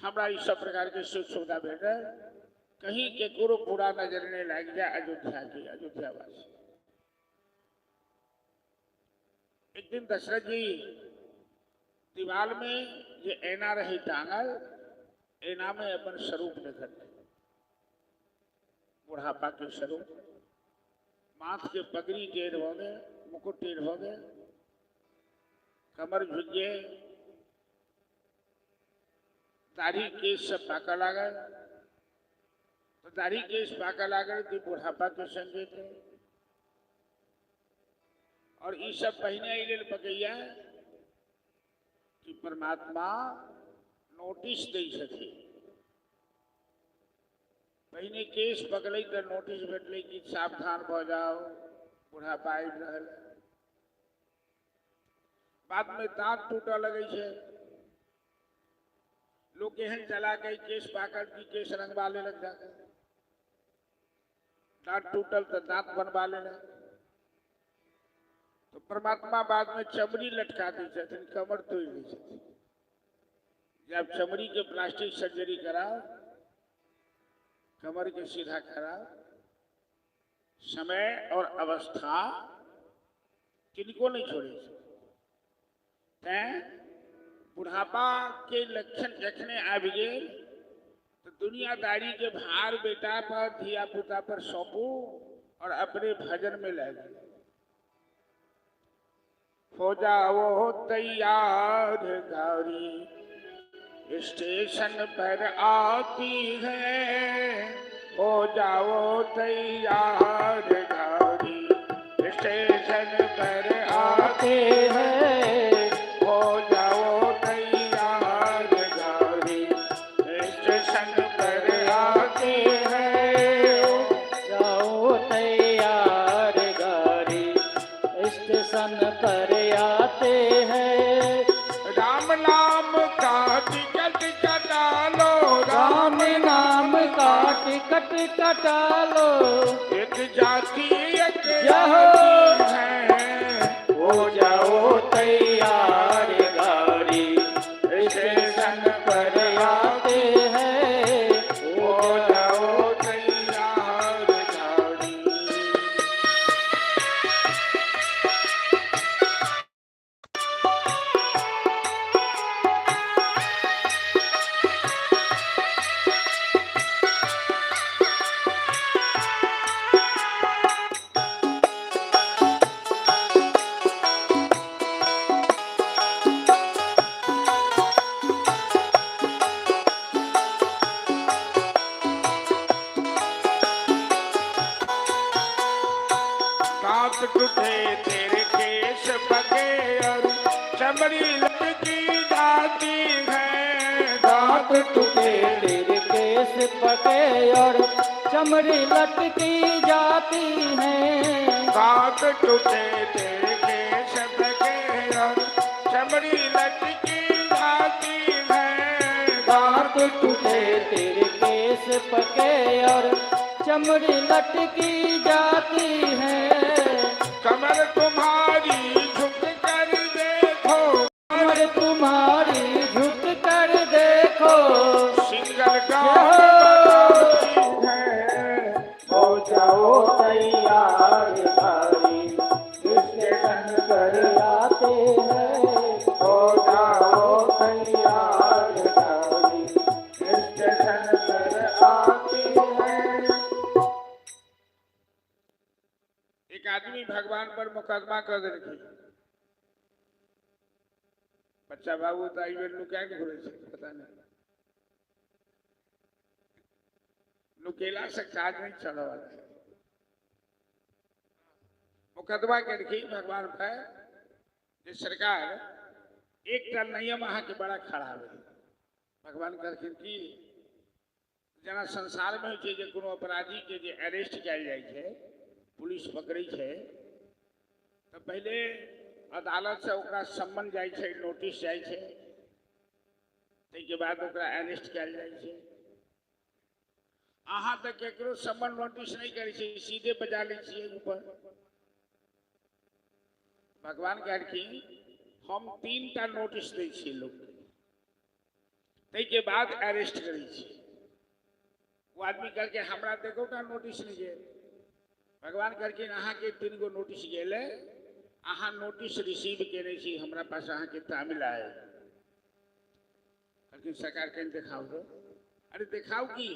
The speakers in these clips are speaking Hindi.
हमरा इस सब प्रकार के सुख सुविधा भेटे कहीं के गुरु पूरा नजर नहीं लग जाए अयोध्या की अयोध्यावासी। एक दिन दशरथ जी दीवार में ये ऐना रही टांगल, ऐना में अपन स्वरूप देखते बुढ़ापा के स्वरूप, माथ के पगड़ी टेढ़ हो गए, मुकुट टेढ़ हो गए, कमर झुक गए, दाढ़ी केस सब पाका लागल। तो दाढ़ी केस पाका लागल कि बुढ़ापा के संकेत है। और ये सब पहने इलेल पकैया कि परमात्मा नोटिस दे सके। पहने केस पकड़ तो नोटिस भेटल कि सावधान हो जाओ बुढ़ापा आबि रहल। बाद में दांत टूटे लगे छे, लोग एहन चला के केस पाकल की केस रंगवा ले लग जाते, दांत टूटल तो दांत बनवा लेना। तो परमात्मा बाद में चमड़ी लटका दी छथिन, कमर तोड़ दी छथिन। जब चमड़ी के प्लास्टिक सर्जरी कराओ, कमर के सीधा कराओ, समय और अवस्था किनको नहीं छोड़े। बुढ़ापा के लक्षण जखने आबि गेल तो दुनियादारी के भार बेटा पर धिया पुता पर सौंपू और अपने भजन में लग हो जाओ तैयार, गाड़ी स्टेशन पर आती है। हो जाओ तैयार, गाड़ी स्टेशन पर आती है। हो जाओ तैयार, गाड़ी स्टेशन पर आती है। जाओ तैयार, गाड़ी स्टेशन पर आते हैं। राम नाम का टिकट कटा लो, राम नाम का टिकट कटा लो। एक जाति एक जाओ है। हो जाओ तैयार, गाड़ी स्टेशन पर आते हैं। हो जाओ तैयार, गाड़ी। दांत टूटे तेरे केश पके और चमड़ी लटकी जाती है। दांत टूटे तेरे केस पके और चमड़ी लटकी जाती है। दांत टूटे तेरे केश पके और चमड़ी लटकी जाती है। दांत टूटे तेरे केस पके और चमड़ी लटकी जाती है। कमर तुम्हारी झुक कर देखो, कमर तुम्हारी झुक कर देखो। सिंगल गाती है। हो जाओ तैयार, गाड़ी स्टेशन पर आते हैं। हो जाओ तैयार, गाड़ी स्टेशन पर आती है। एक आदमी भगवान पर मुकदमा कर देलखिन। बच्चा बाबू तो आई बेर लुका के घुरे छे, पता नहीं लुकेला से काज नहीं चला वाला है। मुकदमा केलखिन भगवान पर जे सरकार एकटा नियम अहाँ के बड़ा खराब है। भगवान कहलखिन कि जना संसार में होय छै जे कोनो अपराधी के जे अरेस्ट कयल जाइ छै, पुलिस पकड़े छै तो पहले अदालत से ओकरा सम्मन जाय छै, नोटिस जाय छै, ताहि बाद ओकरा अरेस्ट कयल जाइ छै। अहाँ तो केकरो सम्मन नोटिस नहीं करे छी, सीधे बजा ले छिए ऊपर। भगवान कहलखिन हम 3टा नोटिस दै छिए लोग के। तई के बाद अरेस्ट करी छी। वो आदमी करके हमरा देखो का नोटिस नहीं गए। भगवान करके अहाँ के 3 गो नोटिस गेले, अहाँ नोटिस रिसीव केने छी, हमरा पास अहाँ के तामिल आए। लेकिन सरकार कहीं दिखाओ दो। अरे दिखाओ की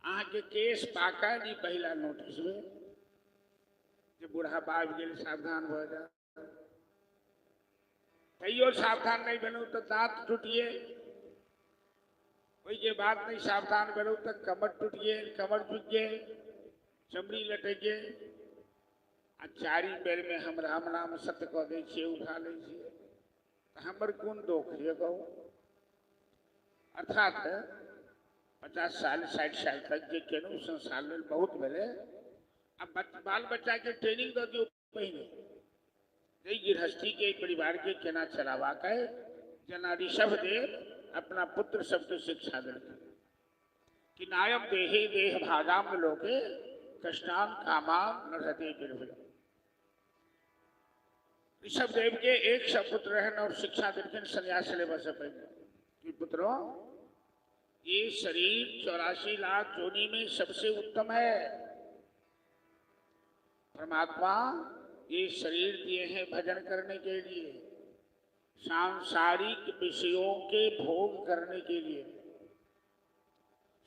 अहाँ के केस पाका नहीं पहला नोटिस में जो बूढ़ा बाब गेल सावधान हो जा। कहियो सावधान नहीं बनो तो दांत टूटिए, कोई के बात नहीं सावधान बनो तो कमर टूटिए, कमर टूट गए, चमड़ी लटक गए। आ 4 बेर में हम राम नाम सत्य कह दे छे, उठा ले छे, हमर कोन दोख ये कहू। अर्थात 50 साल 60 साल तक जे केनु संसार में बहुत भेले। अब बाल बच्चा के ट्रेनिंग दे दियो पहिने, जे गृहस्थी के परिवार के केना चलावा के, जना ऋषभ देव अपना पुत्र सबके शिक्षा देते कि नायम देहि देह भागाम लोके कष्टान कामाम न रहते बिरहुल। ऋषभ देव के एक सपुत्र रहन और शिक्षा देते सन्यास ले बस पहले कि पुत्रों ये शरीर 84 लाख योनि में सबसे उत्तम है। परमात्मा ये शरीर दिए हैं भजन करने के लिए, सांसारिक विषयों के भोग करने के लिए।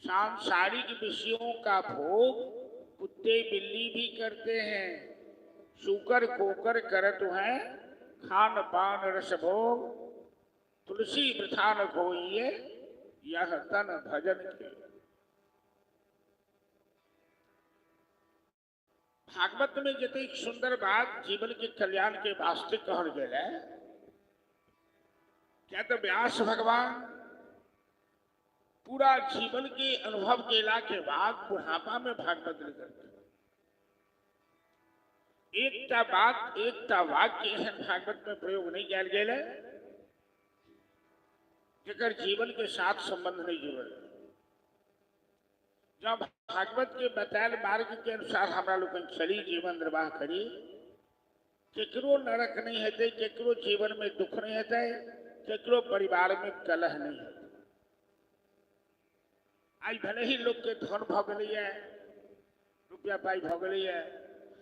सांसारिक विषयों का भोग कुत्ते बिल्ली भी करते हैं, शुकर कोकर करत हैं खान पान रस भोग, तुलसी वृथा न खोइए यह तन भजन के। भागवत में जते सुंदर बात जीवन के कल्याण के वास्ते कहल गए। क्या तो व्यास भगवान पूरा जीवन के अनुभव केला के बाद बुढ़ापा में भागवत लिखते। एकटा बात एकटा वाक्य एहन भागवत में प्रयोग नहीं किया गया जेकर जीवन के साथ संबंध नहीं जुड़ल। जब भागवत के बतायल मार्ग के अनुसार हमरा लोग चली, जीवन निर्वाह करी, केकरो नरक नहीं हेते, केकरो जीवन में दुख नहीं हेते, केकरो परिवार में कलह नहीं है। आज भले ही लोग के धन भ गई, रुपया पाई भ गई है,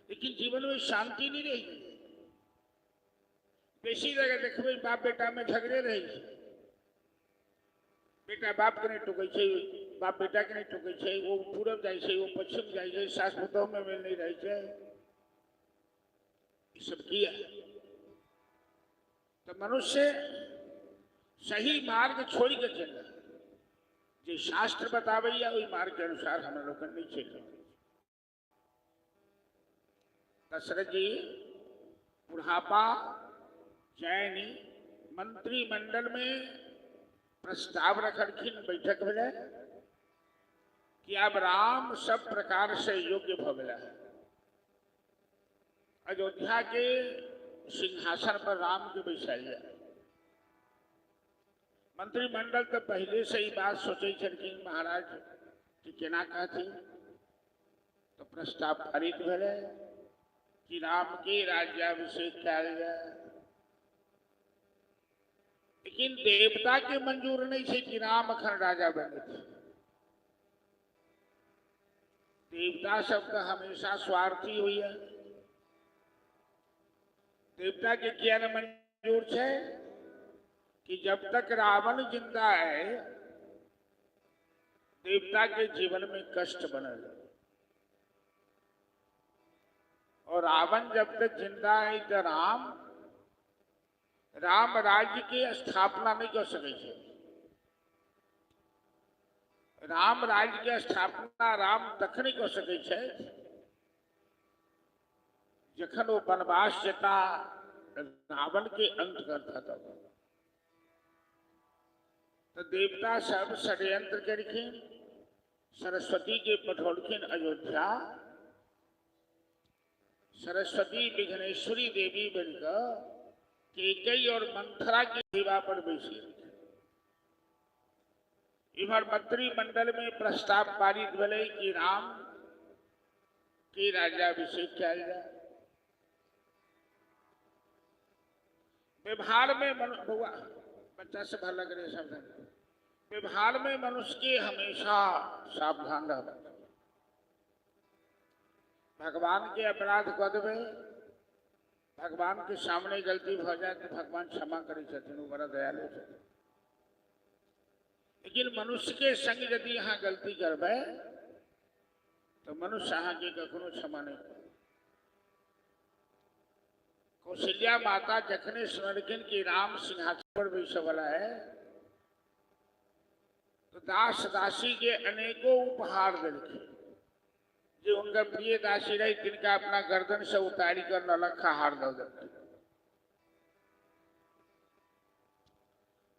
लेकिन जीवन में शांति नहीं रही। बेसी जगह देखबे बाप बेटा में झगड़े रही, बेटा बाप के नहीं टूके छे, बाप बेटा के नहीं टूके छे, वो पूरब जाए छे, वो पश्चिम जाए छे, सास पुतोह में मेल नहीं रहे छे। ये सब किया तो मनुष्य सही मार्ग छोड़ के चले, जो शास्त्र बतावे वही मार्ग के अनुसार हम लोग नहीं चले। दशरथ जी बुढ़ापा जैनी मंत्रिमंडल में प्रस्ताव रखलखिन, बैठक भेले कि अब राम सब प्रकार से योग्य भ गया है। अयोध्या के सिंहासन पर राम के बैसाइए। मंत्रिमंडल तो पहले से ही बात सोचे छलखिन महाराज कि केना कहती, तो प्रस्ताव पारित भेले कि राम के राज्याभिषेक कयल जाए। लेकिन देवता के मंजूर नहीं थे कि राम अखन राजा बने। देवता सबका हमेशा स्वार्थी हुई है। देवता के क्या न मंजूर है कि जब तक रावण जिंदा है देवता के जीवन में कष्ट बनल, और रावण जब तक जिंदा है तो राम राज्य की स्थापना नहीं कर सके छे। राम राज्य के स्थापना राम तखनी कर सके छे जखन वो वनवास जता रावण के अंत करता था। तो देवता सब षड्यंत्र करखिन, सरस्वती के पठौलखिन अयोध्या। सरस्वती विघ्नेश्वरी देवी बनकर केकई और मंथरा की सेवा पर बैसी। इधर मंत्रिमंडल में प्रस्ताव पारित भेले कि राम के राज्याभिषेक किया जाए। व्यवहार में बच्चा से भर लग रहे सब व्यवहार में मनुष्य के हमेशा सावधान रहना चाहिए। भगवान के अपराध कर देवे, भगवान के सामने गलती हो जाए तो भगवान क्षमा करे छथिन, वो बड़ा दयालु छथिन। लेकिन मनुष्य के संग यदि यहाँ गलती करबे तो मनुष्य अहाँ के कखनो क्षमा नहीं करे। कौशल्या माता जखने सुनलखिन कि राम सिंहासन पर बैसे वाला है तो दास दासी के अनेकों उपहार दिलखिन। जो उनका प्रिय दासी रही तिनका अपना गर्दन से उतारी कर नौलखा हार दे देलखिन।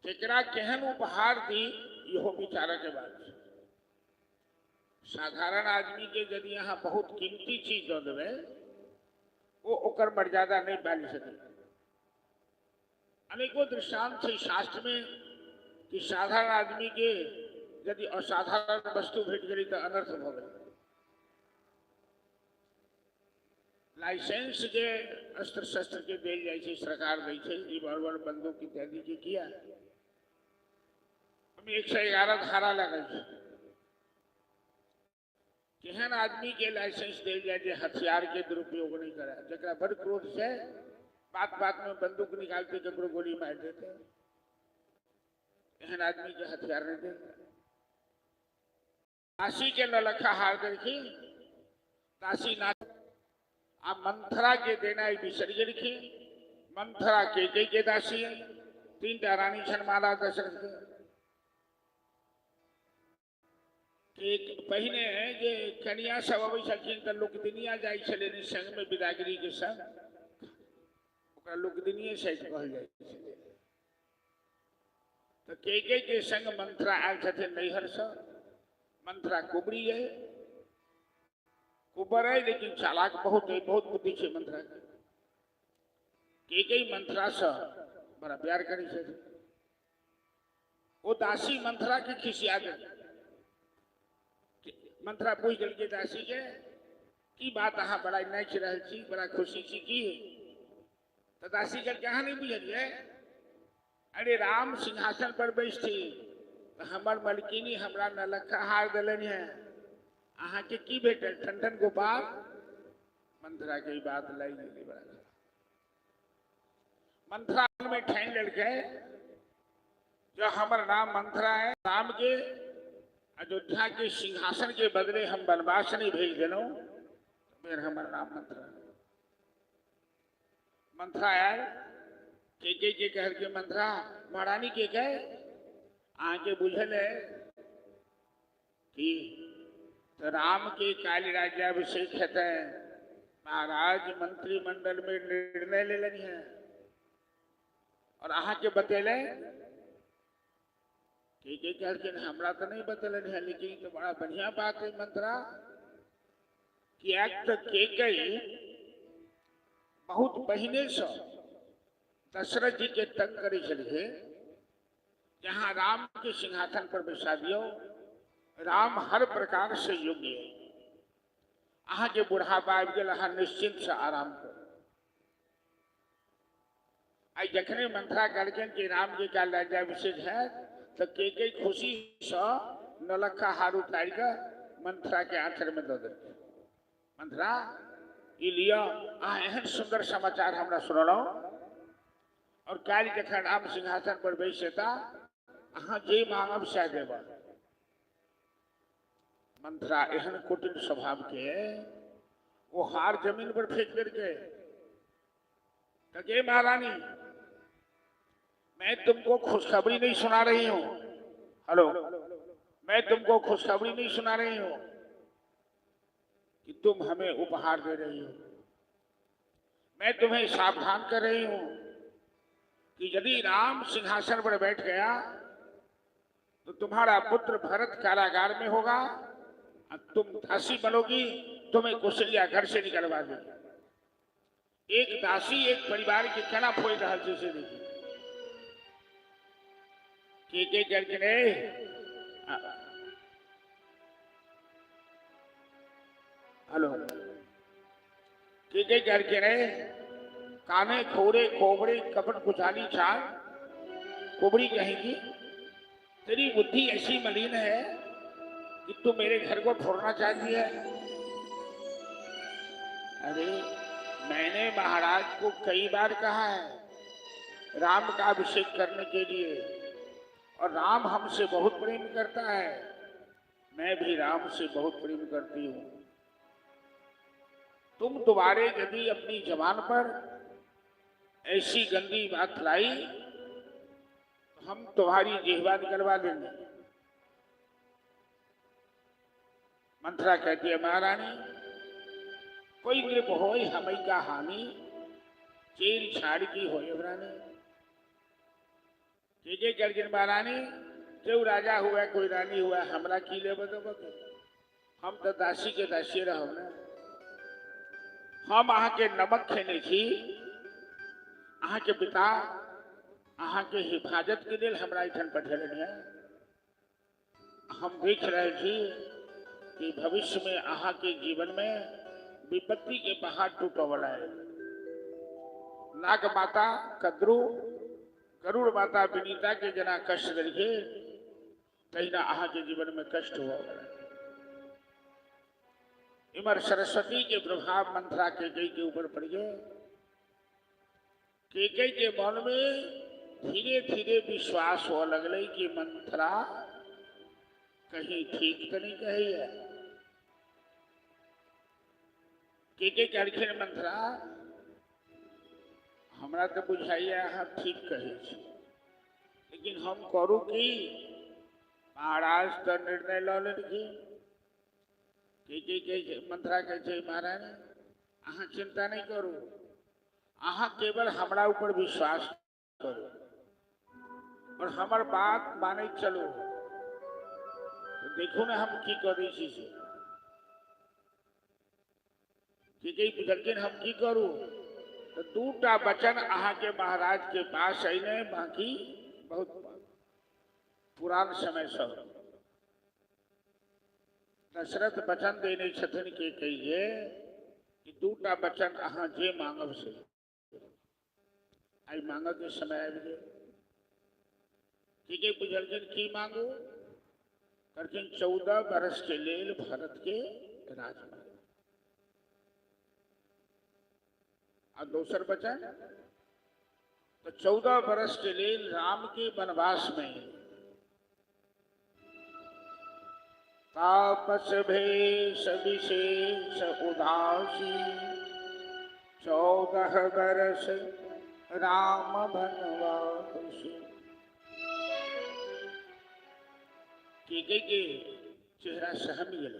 केकरा केहन उपहार दी इहो विचार के बात है। साधारण आदमी के यदि यहाँ बहुत कीमती चीज दे देवे वो ओकर मर्यादा नहीं पाली सके। अनेकों दृष्टांत है शास्त्र में कि साधारण आदमी के यदि असाधारण वस्तु भेट गई तो अनर्थ हो गई। लाइसेंस के अस्त्र शस्त्र के देल जाए छे, सरकार दै छे, रिवॉल्वर बंदूक इत्यादि के किया 111 धारा लगल छे। केहन आदमी के लाइसेंस देल जाए जे हथियार के दुरुपयोग नहीं करे, जरा बड़ क्रोध से बात बात में बंदूक निकालते ककरो गोली मार देते, एहन आदमी के हथियार नहीं दे। दासी के नौलखा हार देखी, दासी ना आप मंथरा के देना बिसर गई। मंथरा के दासी है, 3टा रानी छन माला दशरथ के। एक पहिने जे कनिया सब अबै छथिन त लोकदिनिया जाइ छलै संग में विदागिरी के संग, ओकरा लोकदिनिये सहित कहल जाइ छलै। तो के संग मंथरा आयल छथिन नैहर से। मंथरा कुबरी है, कुबर है लेकिन चालाक बहुत है, बहुत बुद्धि है मंथरा के मंथरा से बड़ा प्यार करी छथिन। वो दासी मंथरा के खिसिया गई। मंथरा पूछ दिल के दासी के की बात अहाँ बड़ा नाच रहे छी, बड़ा खुशी छी की? तो दासी के कहाँ नहीं बुझलिए? अरे राम सिंहासन पर बैठी तो हमार मलकिनी हमरा नौलखा हार दिलन है, अहाँ के की भेटल? ठंडन गोपाल। मंथरा के बात लाई गई। बड़ा मंथरा में ठान लड़के जो हमार नाम मंथरा है, राम के अयोध्या के सिंहासन के बदले हम वनवास नहीं भेज देनो, फिर हमारा नाम मंथरा। मंथरा यार के कहल के मंथरा महारानी के कहे आगे बुझल है कि तो राम के काल राज्याभिषेक है, महाराज मंत्रिमंडल में निर्णय ले लेनी है और अहाँ के बतेले के कहल के हमरा तो नहीं बतलन है, लेकिन तो बड़ा बढ़िया बात है मंथरा कि तो के बहुत पहले से दशरथ जी के तंग करे चलिए, जहाँ राम के सिंहासन पर बैसा दियो। राम हर प्रकार से योग्य है, अहाँ के बुढ़ापा आबि गेल, अहाँ निश्चिंत से आराम करो। आई जखने मंथरा कहलखिन कि राम जी का राज्याभिषेक है तो के खुशी से नौलखा हार उतार कर मंथरा के आंचल में दे देते। मंथरा ये लिया एहन सुंदर समाचार हमरा सुनलो और काल जखन राम सिंहासन पर बैसेता अहाँ जे मांगब सह देब। मंथरा एहन कुटिल स्वभाव के वो हार जमीन पर फेंक करके कहे महारानी मैं तुमको खुशखबरी नहीं सुना रही हूँ। हेलो, मैं तुमको खुशखबरी नहीं सुना रही हूँ कि तुम हमें उपहार दे रही हो। मैं तुम्हें सावधान कर रही हूँ कि यदि राम सिंहासन पर बैठ गया तो तुम्हारा पुत्र भरत कारागार में होगा और तुम दासी बनोगी, तुम्हें कौशल्या घर से निकलवा देगी। एक दासी एक परिवार के केना फोड़ रहा जैसे देखिए के करके हेलो के करके रहे काने खोरे खोबड़े कपट कुचाली चाल कुबड़ी कहेंगी तेरी बुद्धि ऐसी मलिन है कि तू मेरे घर को फोड़ना चाहती है। अरे मैंने महाराज को कई बार कहा है राम का अभिषेक करने के लिए, और राम हमसे बहुत प्रेम करता है, मैं भी राम से बहुत प्रेम करती हूँ। तुम दोबारे यदि अपनी जबान पर ऐसी गंदी बात लाई तो हम तुम्हारी जिह्वा निकलवा देंगे। मंथरा कहती है महारानी, कोई नृप होय हमई का हानि, चेर छाड़ की होय रानी। के गर्जन महारानी, जो राजा हुआ कोई रानी हुआ हमरा की ले बदो, हम तो दासी के दासी रहो ना। हम अहाँ के नमक खेने छी, अहाँ के पिता अहाँ के हिफाजत के लिए हमरा इठन पठेलन है। हम देख रहे थी कि भविष्य में अहाँ के जीवन में विपत्ति के पहाड़ टूटे वाला है। नाग माता कद्रू, गरुड़ माता विनीता के जना कष्ट देखिए, कहीं ना अहाँ के जीवन में कष्ट हुआ। इमर सरस्वती के प्रभाव मंथरा केकई के ऊपर पड़ गए। केकई के मन में धीरे धीरे विश्वास हो लगल कि मंथरा कहीं ठीक तो नहीं कही है। केकई कहलखिन मंथरा हमरा तो बुझाइए अहाँ ठीक कहे छी, लेकिन हम करू की? महाराज तो निर्णय ल लेलखिन। मंथरा कहे महाराज अहाँ चिंता नहीं करू, अहाँ केवल हमरा ऊपर विश्वास करू और हमार बात माने चलो, तो देखो ना हम की करी से। कि हम की करू? तो दूटा वचन अहाँ के महाराज के पास अने, बाकी बहुत पुरान समय से दशरथ वचन देने छथिन के कहिए कि दूटा वचन अहाँ जे मांगब से आई मांग के समय आबि गेल। के बुझलखिन की मांगू? करखिन 14 बरस के लेल भारत के राजमार्ग। और दूसर वचन तो 14 बरस के लेल राम के वनवास में तापस भेष विशेष उदासी, 14 बरस राम वनवासी। के चेहरा सहम गए।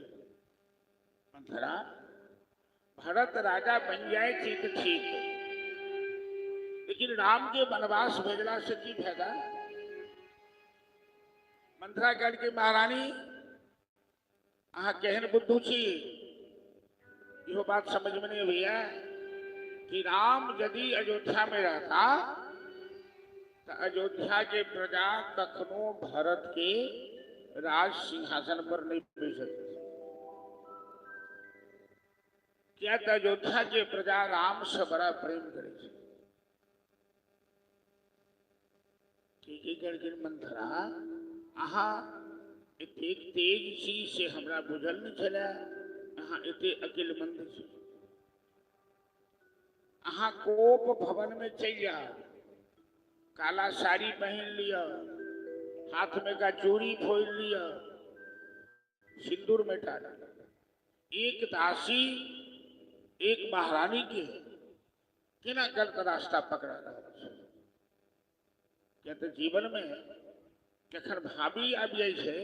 मंथरा भरत राजा बन जाए ठीक ठीक, लेकिन राम के वनवास भेजला से की फायदा? मंथरा कह के महारानी अहाँ केहन बुद्धू छी, यो बात समझ में नहीं भैया कि राम यदि अयोध्या में रहता तो अयोध्या के प्रजा कखनो भरत के राज सिंहासन पर नहीं बैठ सकती। क्या तो अयोध्या के प्रजा राम से बड़ा प्रेम करे। करके मंथरा अहाँ एते तेज छी से हमरा बुझल नहीं चला, अहाँ एते अकिलमंद छी। अहाँ कोप भवन में चल जाओ, काला साड़ी पहन लिया, हाथ में का चूड़ी फोड़ लिया, सिंदूर में डाला, एक दासी एक महारानी के केना गलत रास्ता पकड़ा रहा। क्या तो जीवन में जखन भाभी आबि जाए छे,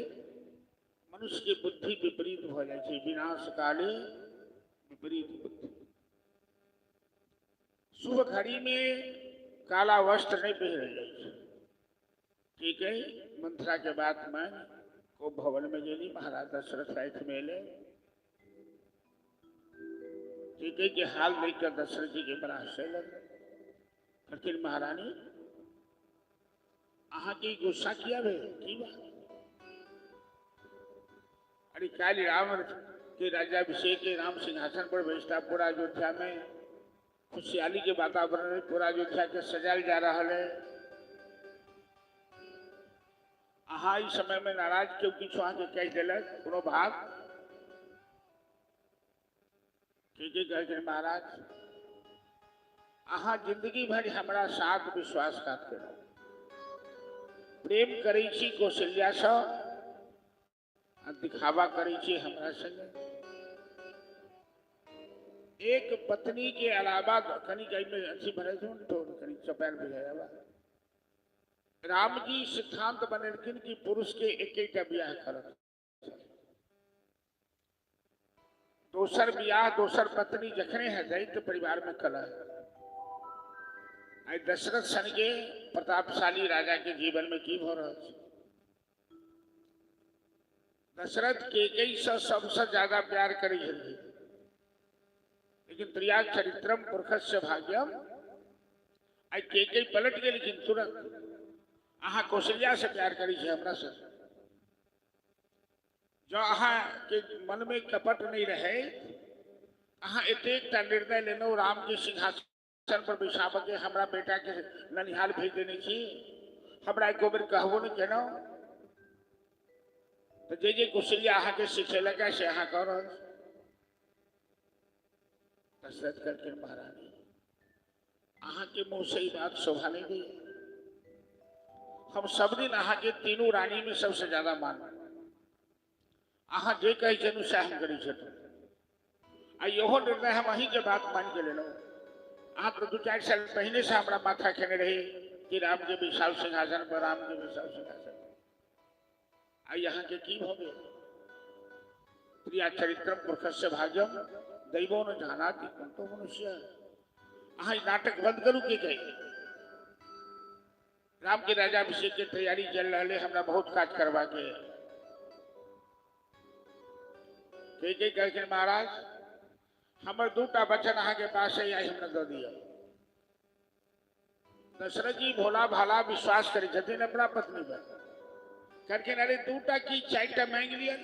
मनुष्य के बुद्धि विपरीत हो जाए छे। विनाश काले विपरीत बुद्धि। शुभ घड़ी में काला वस्त्र नहीं पहन जाए। ठीक है, मंथरा के बात मान को भवन में गेली, महाराज दशरथ रात मेले। ठीक है कि हाल देखकर दशरथ जी के बड़ा हंसे लगे। फिर महारानी अहाँ की गुस्सा किया भे की बात? अरे काली रावण के राज्याभिषेक के राम सिंहासन पर बैठता पूरा अयोध्या में खुशहाली के वातावरण में पूरा अयोध्या के सजाल जा रहा है। अहा इस समय में नाराज क्यों किछु आके कह दिलक कोनो बात के कह महाराज अहा जिंदगी भर हमरा साथ विश्वासघात करो प्रेम करै छी कौशल्या से दिखावा करै छी हमरा संगे एक पत्नी के अलावा कनी में अच्छी भरे तो कनी चपैल बुझाया राम जी सिद्धांत बनेलखिन कि पुरुष के एक ब्याह करत दोसर ब्याह दोसर पत्नी जखने है दैत्य परिवार में कलह आई दशरथ सन के प्रतापशाली राजा के जीवन में की भ रहा दशरथ के सबसे ज्यादा प्यार करी लेकिन त्रियाग चरित्रम पुरुषस्य भाग्यम आई के पलट गए लेकिन तुरंत अहा कौशल्या से प्यार करी हमरा से जो अहा के मन में कपट नहीं रहे अहा एतेकटा निर्णय लेनो राम के सिंहासन पर बैसाब के हमरा बेटा के ननिहाल भेज देने छी हमरा एको बेर कहबो नहीं केनो तो जे कौशल्या अहा के सिखेलक से अहा कर दशरथ करके महारानी अहा के मुंह से ही बात शोभा नहीं दी हम सब दिन अहा के तीनों रानी में सबसे ज्यादा मान अहा जे कहे छनु से हम करी छथु आ यहो निर्णय हम अही के बात मान के लेलो अहा तो 2-4 साल पहले से हमरा माथा खेने रही कि राम के विशाल सिंहासन पर राम के विशाल सिंहासन आ यहाँ के की भोगे प्रिया चरित्रम पुरुषस्य भाग्यम दैवो न जानाति कुंतो मनुष्य अहा नाटक बंद करू के कहे राम के राजाभिषेक की तैयारी चल रहा है हमरा बहुत काज करवा के कहके महाराज हमर 2टा वचन अहा के पास है आई हमरा दे दिया दशरथ जी भोला भाला विश्वास करे छथिन अपना पत्नी पर करके अरे 2टा की 4टा मांग लिया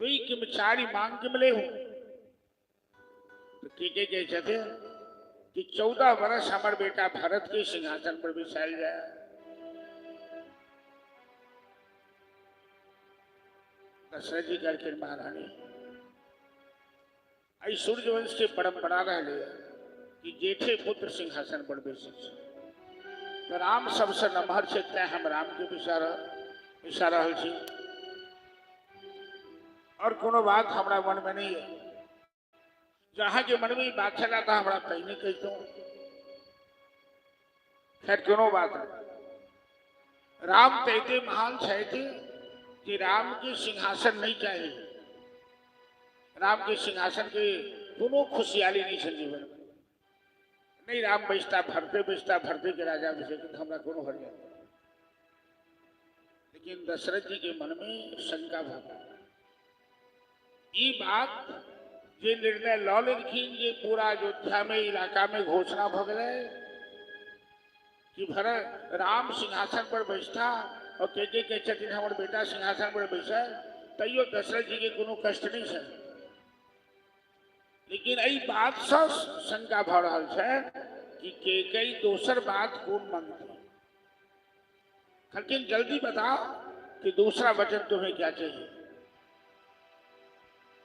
तुई किम 4 मांग के मिले हूं तो के कहे छथिन कि 14 वर्ष हमार बेटा भरत के सिंहासन पर बिछायल जाए दशरथ जी करके महारानी आई सूर्यवंश के परंपरा रहे कि जेठे पुत्र सिंहासन पर बैसे तो राम सबसे नमहर छे हम राम के विषा रहल छी और कोनो बात हमारा मन में नहीं है जहाँ के मन में बात चला था हमारा पहले कहता हूँ खैर क्यों बात नहीं राम कहते महान थे कि राम के सिंहासन नहीं चाहिए राम के सिंहासन के कोनो खुशियाली नहीं छे जीवन में नहीं राम बैसता भरते के राजा अभिषेक हमरा कोनो हर लेकिन दशरथ जी के मन में शंका भा ये बात जे निर्णय लौ लेलखिन जे पूरा अयोध्या में इलाका में घोषणा भ गए कि भरत राम सिंहासन पर बैठता और के छथिन हमर बेटा सिंहासन पर बैसे तैयो दशरथ जी के कोनो कष्ट नहीं है लेकिन यही बात से शंका भ रहा है कि कई दोसर बात कौन मांगती लेकिन जल्दी बताओ कि दूसरा वचन तुम्हें क्या चाहिए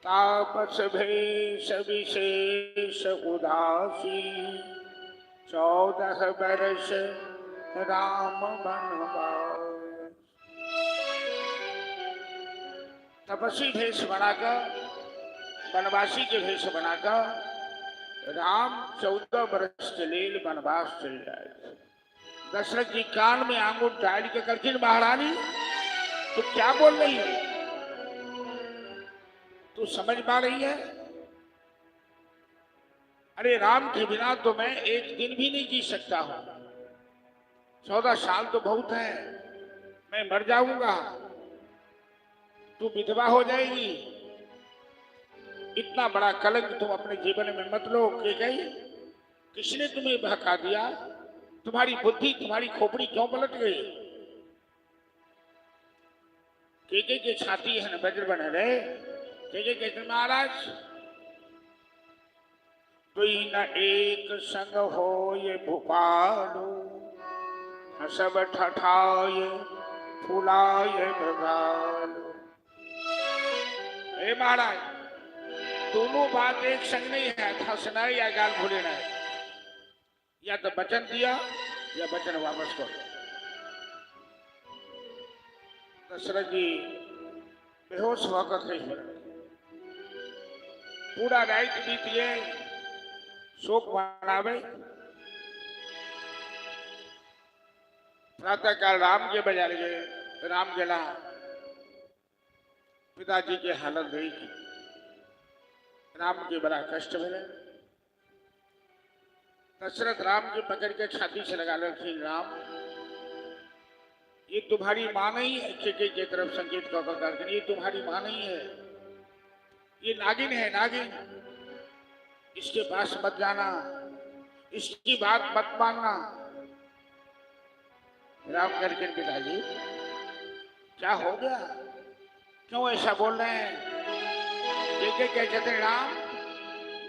तापस भेष विशेष उदासी 14 वर्ष राम बनवास तपस्वी भेष बनाकर वनवासी के भेष बनाकर राम 14 वर्ष के लिए वनवास चल जाए दशरथ जी कान में आंगूर डाल के करके महारानी तो क्या बोल रही है तू समझ पा रही है अरे राम के बिना तो मैं एक दिन भी नहीं जी सकता हूं 14 साल तो बहुत है मैं मर जाऊंगा तू विधवा हो जाएगी इतना बड़ा कलंक तुम अपने जीवन में मत लो के गई किसने तुम्हें बहका दिया तुम्हारी बुद्धि तुम्हारी खोपड़ी क्यों पलट गई के छाती है न वज्र बने रहे के महाराज तुई न एक संग हो ये भूपालो सब ठठाए फुलाए मृगाल। हे महाराज, दोनों बात एक संग नहीं है, हंसना या गाल भूलेना है। या तो वचन दिया या वचन वापस करो। दशरथ जी बेहोश होकर थे। पूरा रात बीत गए, शोक मनावे। प्रातः काल राम के बाजार गए। राम गेला पिताजी के हालत देख राम के बड़ा कष्ट मिले। दशरथ राम के पकड़ के छाती से लगा रखी, राम ये तुम्हारी मां नहीं है। के तरफ संकेत कर, ये तुम्हारी मां नहीं है, ये नागिन है, नागिन। इसके पास मत जाना, इसकी बात मत मानना। राम करके पिताजी क्या हो गया, क्यों ऐसा बोल रहे हैं? के कहते थे, राम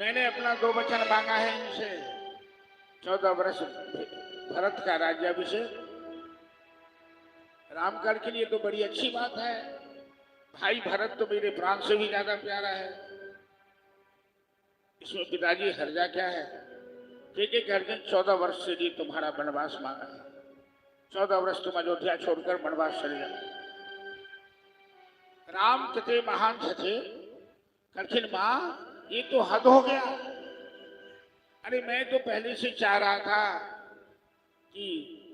मैंने अपना 2 वचन मांगा है इनसे, 14 वर्ष भरत का राज्याभिषेक। राम करके लिए तो बड़ी अच्छी बात है, भाई भरत तो मेरे प्राण से भी ज्यादा प्यारा है, इसमें पिताजी हर्जा क्या है? के करके 14 वर्ष से लिए तुम्हारा वनवास मांगा है, 14 वर्ष तुम अयोध्या छोड़कर वनवास चले जाओ। राम तथे महान थे, कठिन मां ये तो हद हो गया। अरे मैं तो पहले से चाह रहा था कि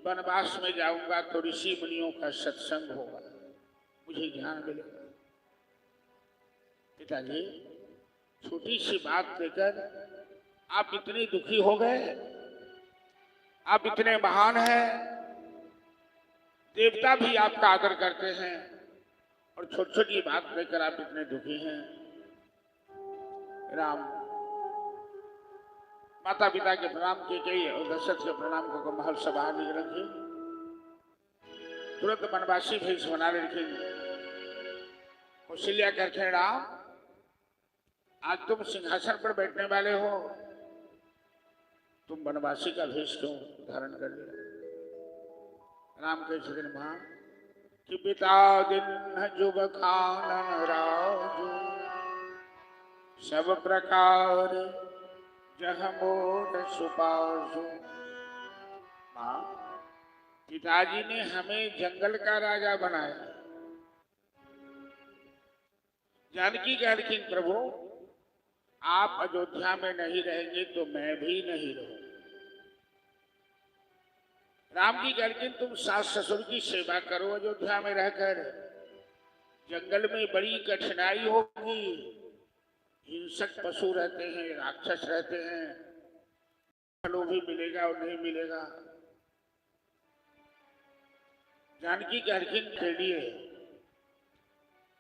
वनवास में जाऊंगा तो ऋषि मुनियों का सत्संग होगा, मुझे ज्ञान मिलेगा। पिताजी छोटी सी बात लेकर आप इतने दुखी हो गए? आप इतने महान हैं, देवता भी आपका आदर करते हैं, और छोटी छोटी बात लेकर आप इतने दुखी हैं। राम माता पिता के प्रणाम किए गए और दशरथ के प्रणाम को महल से बाहर निकल रखे, तुरंत वनवासी भेष बना रखे। कौशल्या कहते हैं, राम आज तुम सिंहासन पर बैठने वाले हो, तुम वनवासी का भेष क्यों धारण कर लिया? राम कहते हैं, मां कि पिता दिन जुग खानन राजू, सब प्रकार जह मोर सुपासु। मां पिताजी ने हमें जंगल का राजा बनाया। जानकी कहती, प्रभु आप अयोध्या में नहीं रहेंगे तो मैं भी नहीं रहूंगा। राम जी कहते, तुम सास ससुर की सेवा करो अयोध्या में रहकर, जंगल में बड़ी कठिनाई होगी, हिंसक पशु रहते हैं, राक्षस रहते हैं, फलों भी मिलेगा और नहीं मिलेगा। जानकी के अर्जुन के लिए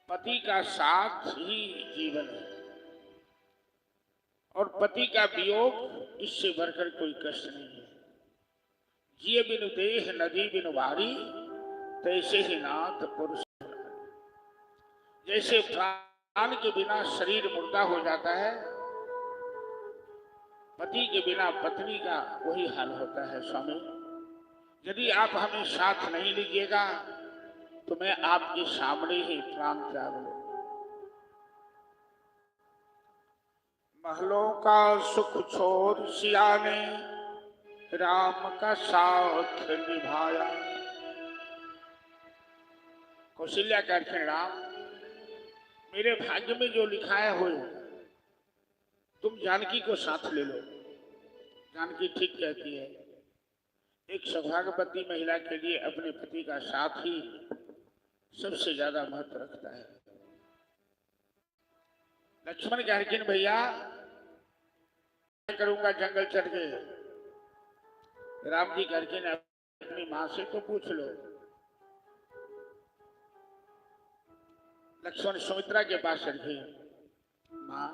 पति का साथ ही जीवन है, और पति का वियोग इससे बढ़कर कोई कष्ट नहीं है। जिए बिनु देह नदी बिनु वारी, तैसे ही नाथ पुरुष। जैसे प्राण के बिना शरीर मुर्दा हो जाता है, पति के बिना पत्नी का वही हाल होता है। स्वामी यदि आप हमें साथ नहीं लीजिएगा तो मैं आपके सामने ही प्राण त्याग लूंगा। महलों का सुख छोड़ सिया ने राम का साथ निभाया। कौशल्या कहते हैं, राम मेरे भाग्य में जो लिखा है हो, तुम जानकी को साथ ले लो। जानकी ठीक कहती है, एक सौभाग्यवती महिला के लिए अपने पति का साथ ही सबसे ज्यादा महत्व रखता है। लक्ष्मण कहते, भैया करूंगा जंगल चढ़ के। राम जी कहते, अपनी मां से तो पूछ लो। लक्ष्मण सुमित्रा के पास चढ़े, मां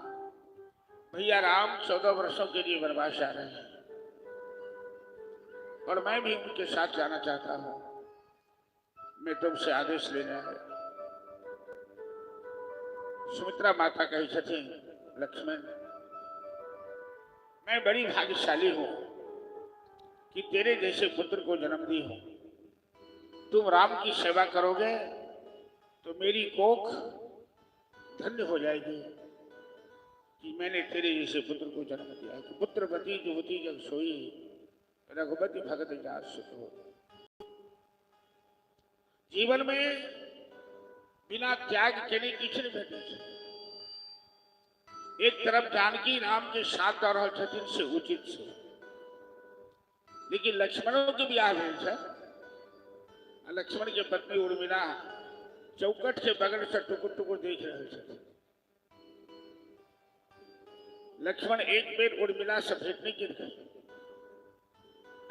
भैया राम 14 वर्षों के लिए वनवास जा रहे हैं और मैं भी उनके साथ जाना चाहता हूं, मैं तुमसे आदेश लेना है। सुमित्रा माता कही छथी, लक्ष्मण मैं बड़ी भाग्यशाली हूं कि तेरे जैसे पुत्र को जन्म दी हूं। तुम राम की सेवा करोगे तो मेरी कोख धन्य हो जाएगी कि मैंने तेरे जैसे पुत्र को जन्म दिया। कि पुत्रवती युवती जब सोई रघुपति भगत जात सुतो। जीवन में बिना त्याग के लिए किछ नहीं भेटे। एक तरफ जानकी राम के साथ दौड़ छथिन से उचित से, लेकिन लक्ष्मणों के ब्याह भेल। लक्ष्मण के पत्नी उर्मिला चौकट के बगल से टुकुर टुकुर देख रहे थे। लक्ष्मण एक बेर उर्मिला से भेंट नहीं की।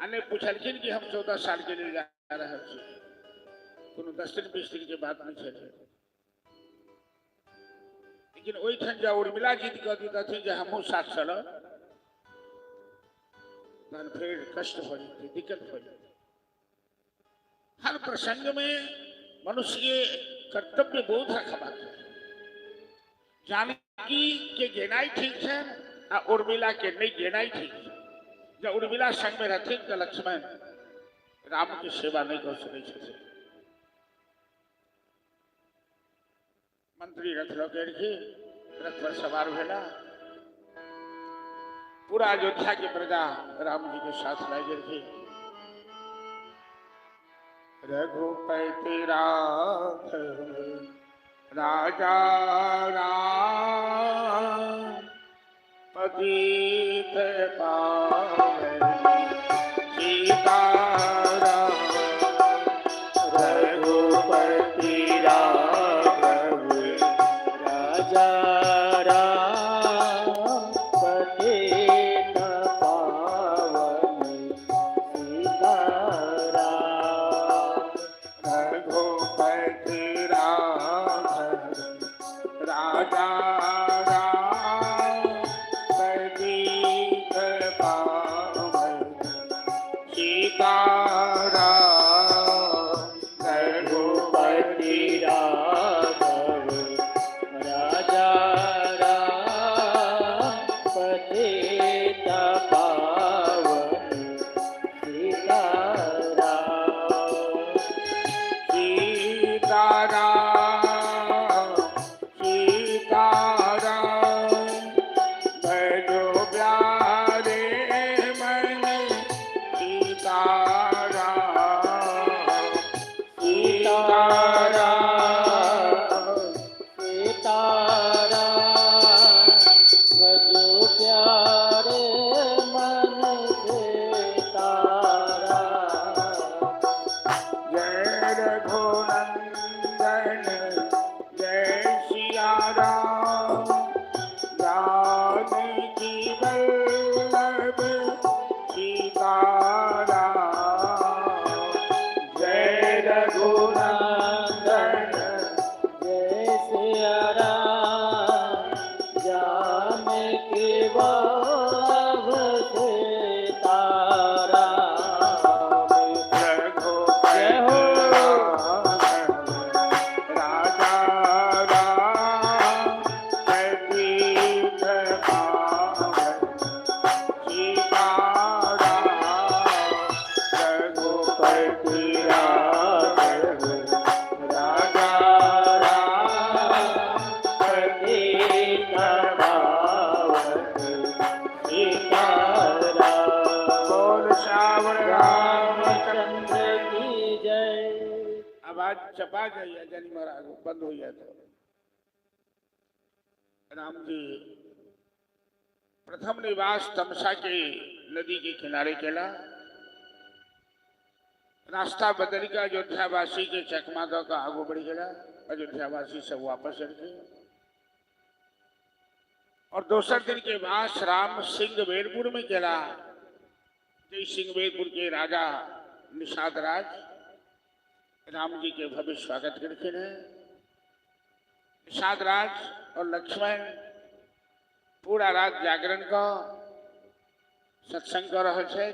अन्य पूछलखिन कि हम 14 साल के लिए जा रहे हैं, कोनो 10 दिन 20 दिन के बाद में चले। लेकिन वही ठन जा उर्मिला जीत कर दी थी जो हमू साथ चलो, फिर कष्ट हो जाती, दिक्कत हो जाती। हर प्रसंग में मनुष्य के कर्तव्य बोध रखा। जानकी के गेनाई ठीक है और उर्मिला के नहीं गेनाई ठीक है। जब उर्मिला संग में रहती तो लक्ष्मण राम की सेवा नहीं कर सके। मंत्री रथ लौकेर के रथ पर सवार भेला। पूरा अयोध्या की प्रजा राम जी के साथ लाई गई थी। रघुपति राघव राजा राम पतित पावन सीता राम। रघुपति राघव राजा राम पतित पावन सीता राम। रघुपति राघव राजा राम पतित पावन सीता राम। रघुपति राघव राजा राम पतित पावन सीता राम। सीता राम सीता राम भजो प्यारे मन सीता राम। सीता राम सीता राम भजो प्यारे मन सीता राम। जय रघुनंदन जय सिया राम। जानकी वल्लभ सीता राम। जय रघुनंदन जय सिया राम जानकी वल्लभ सीता राम। रघुपति राजा राम पतित पावन सीता राम। रघुपति राघव राजा राम पतित पावन सीता राम। बोल श्यावर रामचंद्र की जय। आवाज चपा गई है जनी महाराज बंद हो गया तो राम जी प्रथम निवास तमसा के नदी के किनारे केला। रास्ता बदल का अयोध्यावासी के चकमा दो का आगू बढ़ गया। अयोध्यावासी सब वापस चल गए और दूसरे दिन के बाद राम सिंहवेरपुर में गेला। जय सिंहवेरपुर के राजा निषाद राज राम जी के भव्य स्वागत करते हैं। निषाद राज और लक्ष्मण पूरा रात जागरण का सत्संग कर रहे थे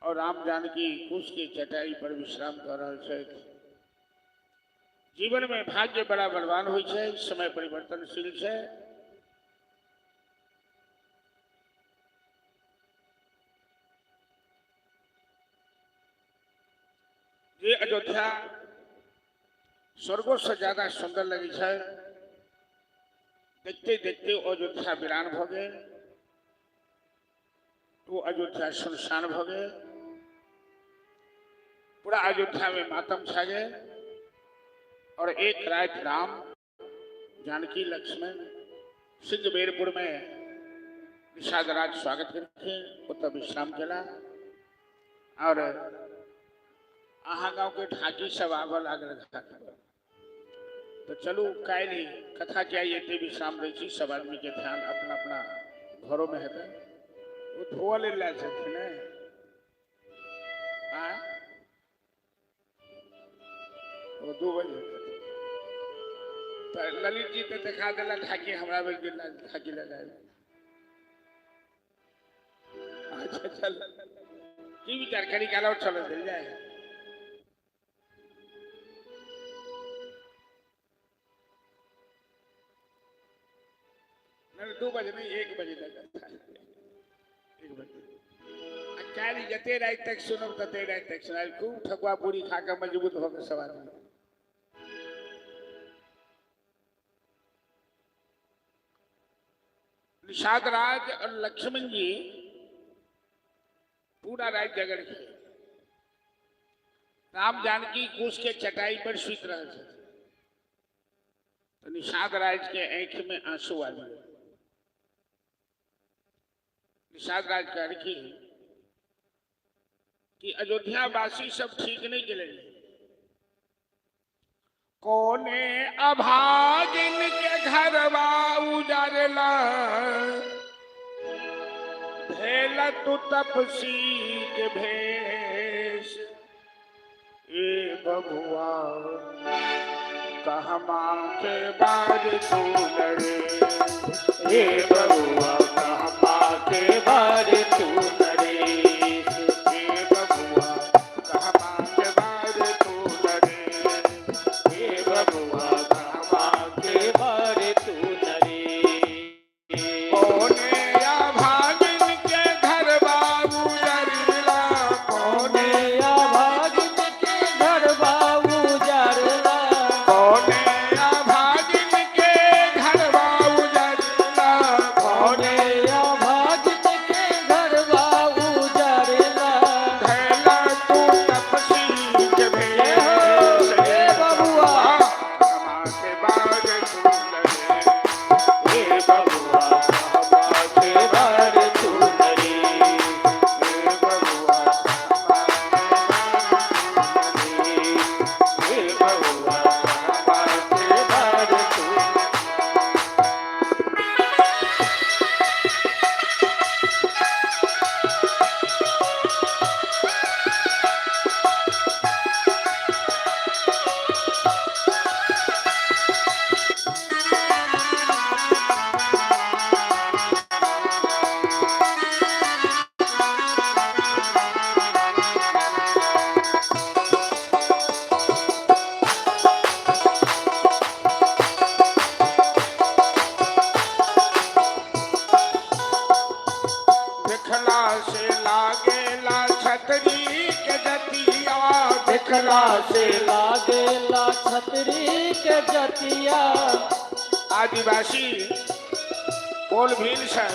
और राम जानकी कुश की चटाई पर विश्राम कर रहे थे। जीवन में भाग्य बड़ा बलवान हो समय परिवर्तनशील है। ये अयोध्या स्वर्गों से ज्यादा सुंदर लगी है। देखते देखते अयोध्या वीरान भ गए, तो अयोध्या सुनसान भ गए, पूरा अयोध्या में मातम छा गए। और एक रात राम जानकी लक्ष्मण सिंहबेरपुर में निषादराज स्वागत करके उत्तर विश्राम केला और आहा गांव के ढाकी सब आग लागल। तो चलू काली कथा क्या ये विश्राम रही, सब आदमी के ध्यान अपना अपना घरों में है। वो धोआ ले वो 2 बजे तो ललित जी तो दिखा दिला ढाकी हमारा भी गिरना ढाकी लगाए। अच्छा चल की विचार करी काला और चलो मिल जाए। नहीं 2 बजे नहीं 1 बजे तक 1 बजे काली जते रात तक सुनो तते रात तक सुनाई। खूब ठकुआ पूरी खाकर मजबूत होकर सवार निषाद राज और लक्ष्मण जी पूरा रात जगड़ के राम जानकी कूश के चटाई पर सुत रहे थे। तो निषाद राज के आंख में आंसू आ गए। निषाद राज कह रही कि अयोध्या वासी सब ठीक नहीं चलेंगे। कोने अभागिन के घर उजारला भेला तू तपसी के भेष। ए बबुआ कहमा के बाद तू लड़े, हे बबुआ कहमा के बार तू नरेश। ए बबुआ कहमा के बाद तू लड़े, हे बबुआ कहमा के बार तू नरेश। कोने अभागिन के घर उजारला, कोने अभागिन के घर उजारला, कोने अभागिन के घर उजारला, कोने अभागिन के घर उजारला। धैला तू तपसी के भेष। हे बबुआ कहमा के बाद तू लड़े, हे बबुआ कहमा के बार तू नरेश। ए बबुआ हे बबुआ कहमा के बार तू। देखला से लागेला छतरी के जतिया, देखला से लागेला छतरी के जतिया। आदिवासी बोल भील सर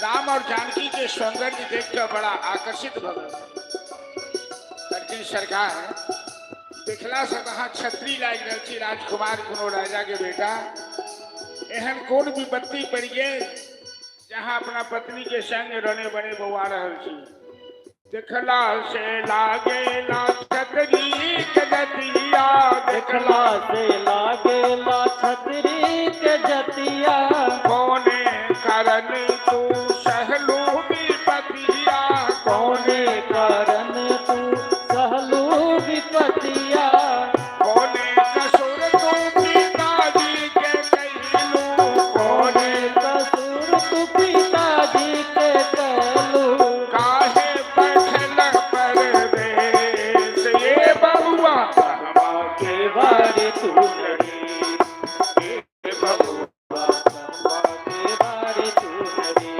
राम और जानकी के सौंदर्य देखकर बड़ा आकर्षित हो गए। लेकिन सरकार देखला से कहा छतरी लाग रही राजकुमार कोनो राजा के बेटा एहन कौन विपत्ति पड़ गए जहाँ अपना पत्नी के संग रने बने बउआ रहल छी। देखला से लागेला छतरी के जतिया, देखला से लागेला छतरी के जतिया। कोने कारण तू सहलू विपतिया, कौने कारण तू सहलू विपतिया। कोने कसूर तू पिताजी के कैलू, कौने कसूर तू पिताजी के कहलू। काहे बैठल परदेश। ये बउआ कहमा के बार तू लड़ी, ए बउआ कहमा के बार तू लड़ी।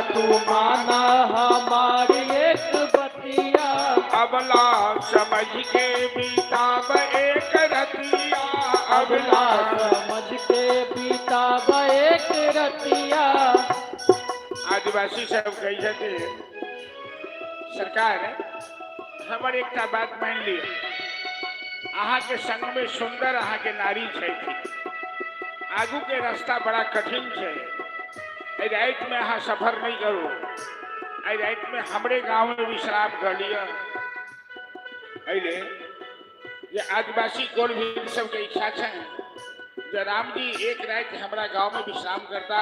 तू माना हमारी एक बतिया, अबला समझ के बीताब एक रतिया, अबला समझ के बीता एक रतिया। आदिवासी सब कही जाते सरकार हमर एक बात मान ली, अहाँ के संग में सुंदर अहाँ के नारी है, आगू के रास्ता बड़ा कठिन है, रात में अहाँ सफर नहीं करू, रात में हमरे गांव में विश्राम कर लिया। अले ये आदिवासी कोल भी सबके इच्छा है, जब राम जी एक रात हमारा गांव में विश्राम करता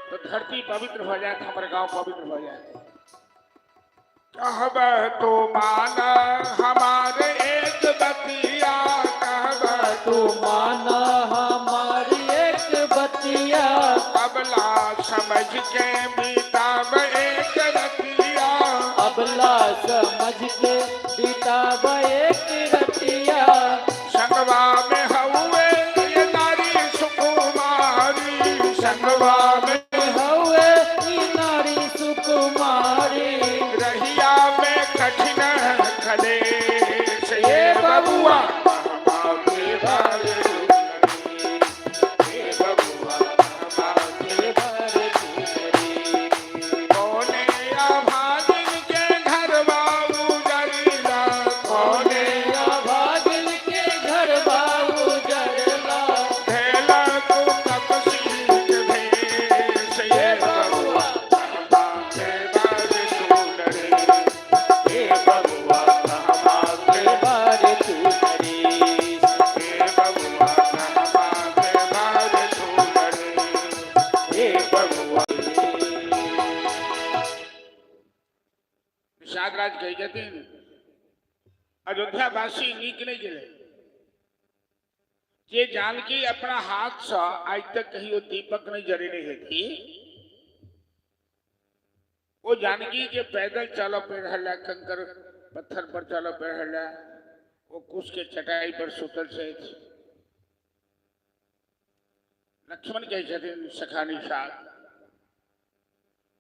तो धरती पवित्र हो जाए, हमारे गांव पवित्र हो जाए। कहब तो माना हमारे एक बतिया, कहब तू माना हमारी एक बतिया, अबला समझ के बीताब एक रतिया, अबला समझ के बीता एक रतिया। संगवा में हुए ये नारी सुकुमारी, संगवा में हवे ई नारी सुकुमारी, रहिया में कठिन खले ये बबुआ हमारे बारे, ये बबुआ हमारे बारे कोने आभागिन के घर बाबू जरीला, कोने भागिल के घर बाबू जरला, धेला को तपसीक भेष ये बबुआ हमारे बारे सुंदरी, ये बबुआ हमारे बारे तू करी। ये बबुआ हमारे बारे सुंदरी, ये बबुआ। निषाद राज कही जाते हैं अयोध्या वासी नीक नहीं गिरे, जे जानकी अपना हाथ से आज तक कहीं वो दीपक नहीं जरेने है थी, वो जानकी के पैदल चलो पे रहला, कंकर पत्थर पर चलो पे रहला, वो कुश के चटाई पर सुतल से लक्ष्मण कह जाते सखा निषाद,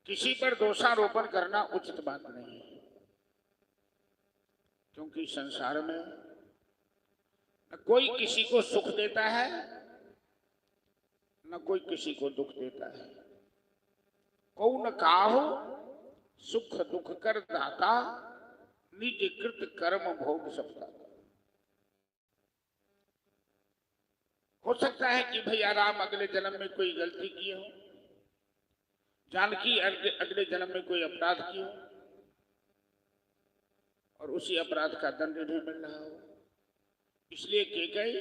किसी पर दोषारोपण करना उचित बात नहीं है, क्योंकि संसार में न कोई किसी को सुख देता है न कोई किसी को दुख देता है। कौन काहू सुख दुख कर दाता, निज कृत कर्म भोग सकता। हो सकता है कि भैया राम अगले जन्म में कोई गलती की हो, जानकी अगले जन्म में कोई अपराध की हो और उसी अपराध का दंड नहीं मिल रहा हो, इसलिए केकई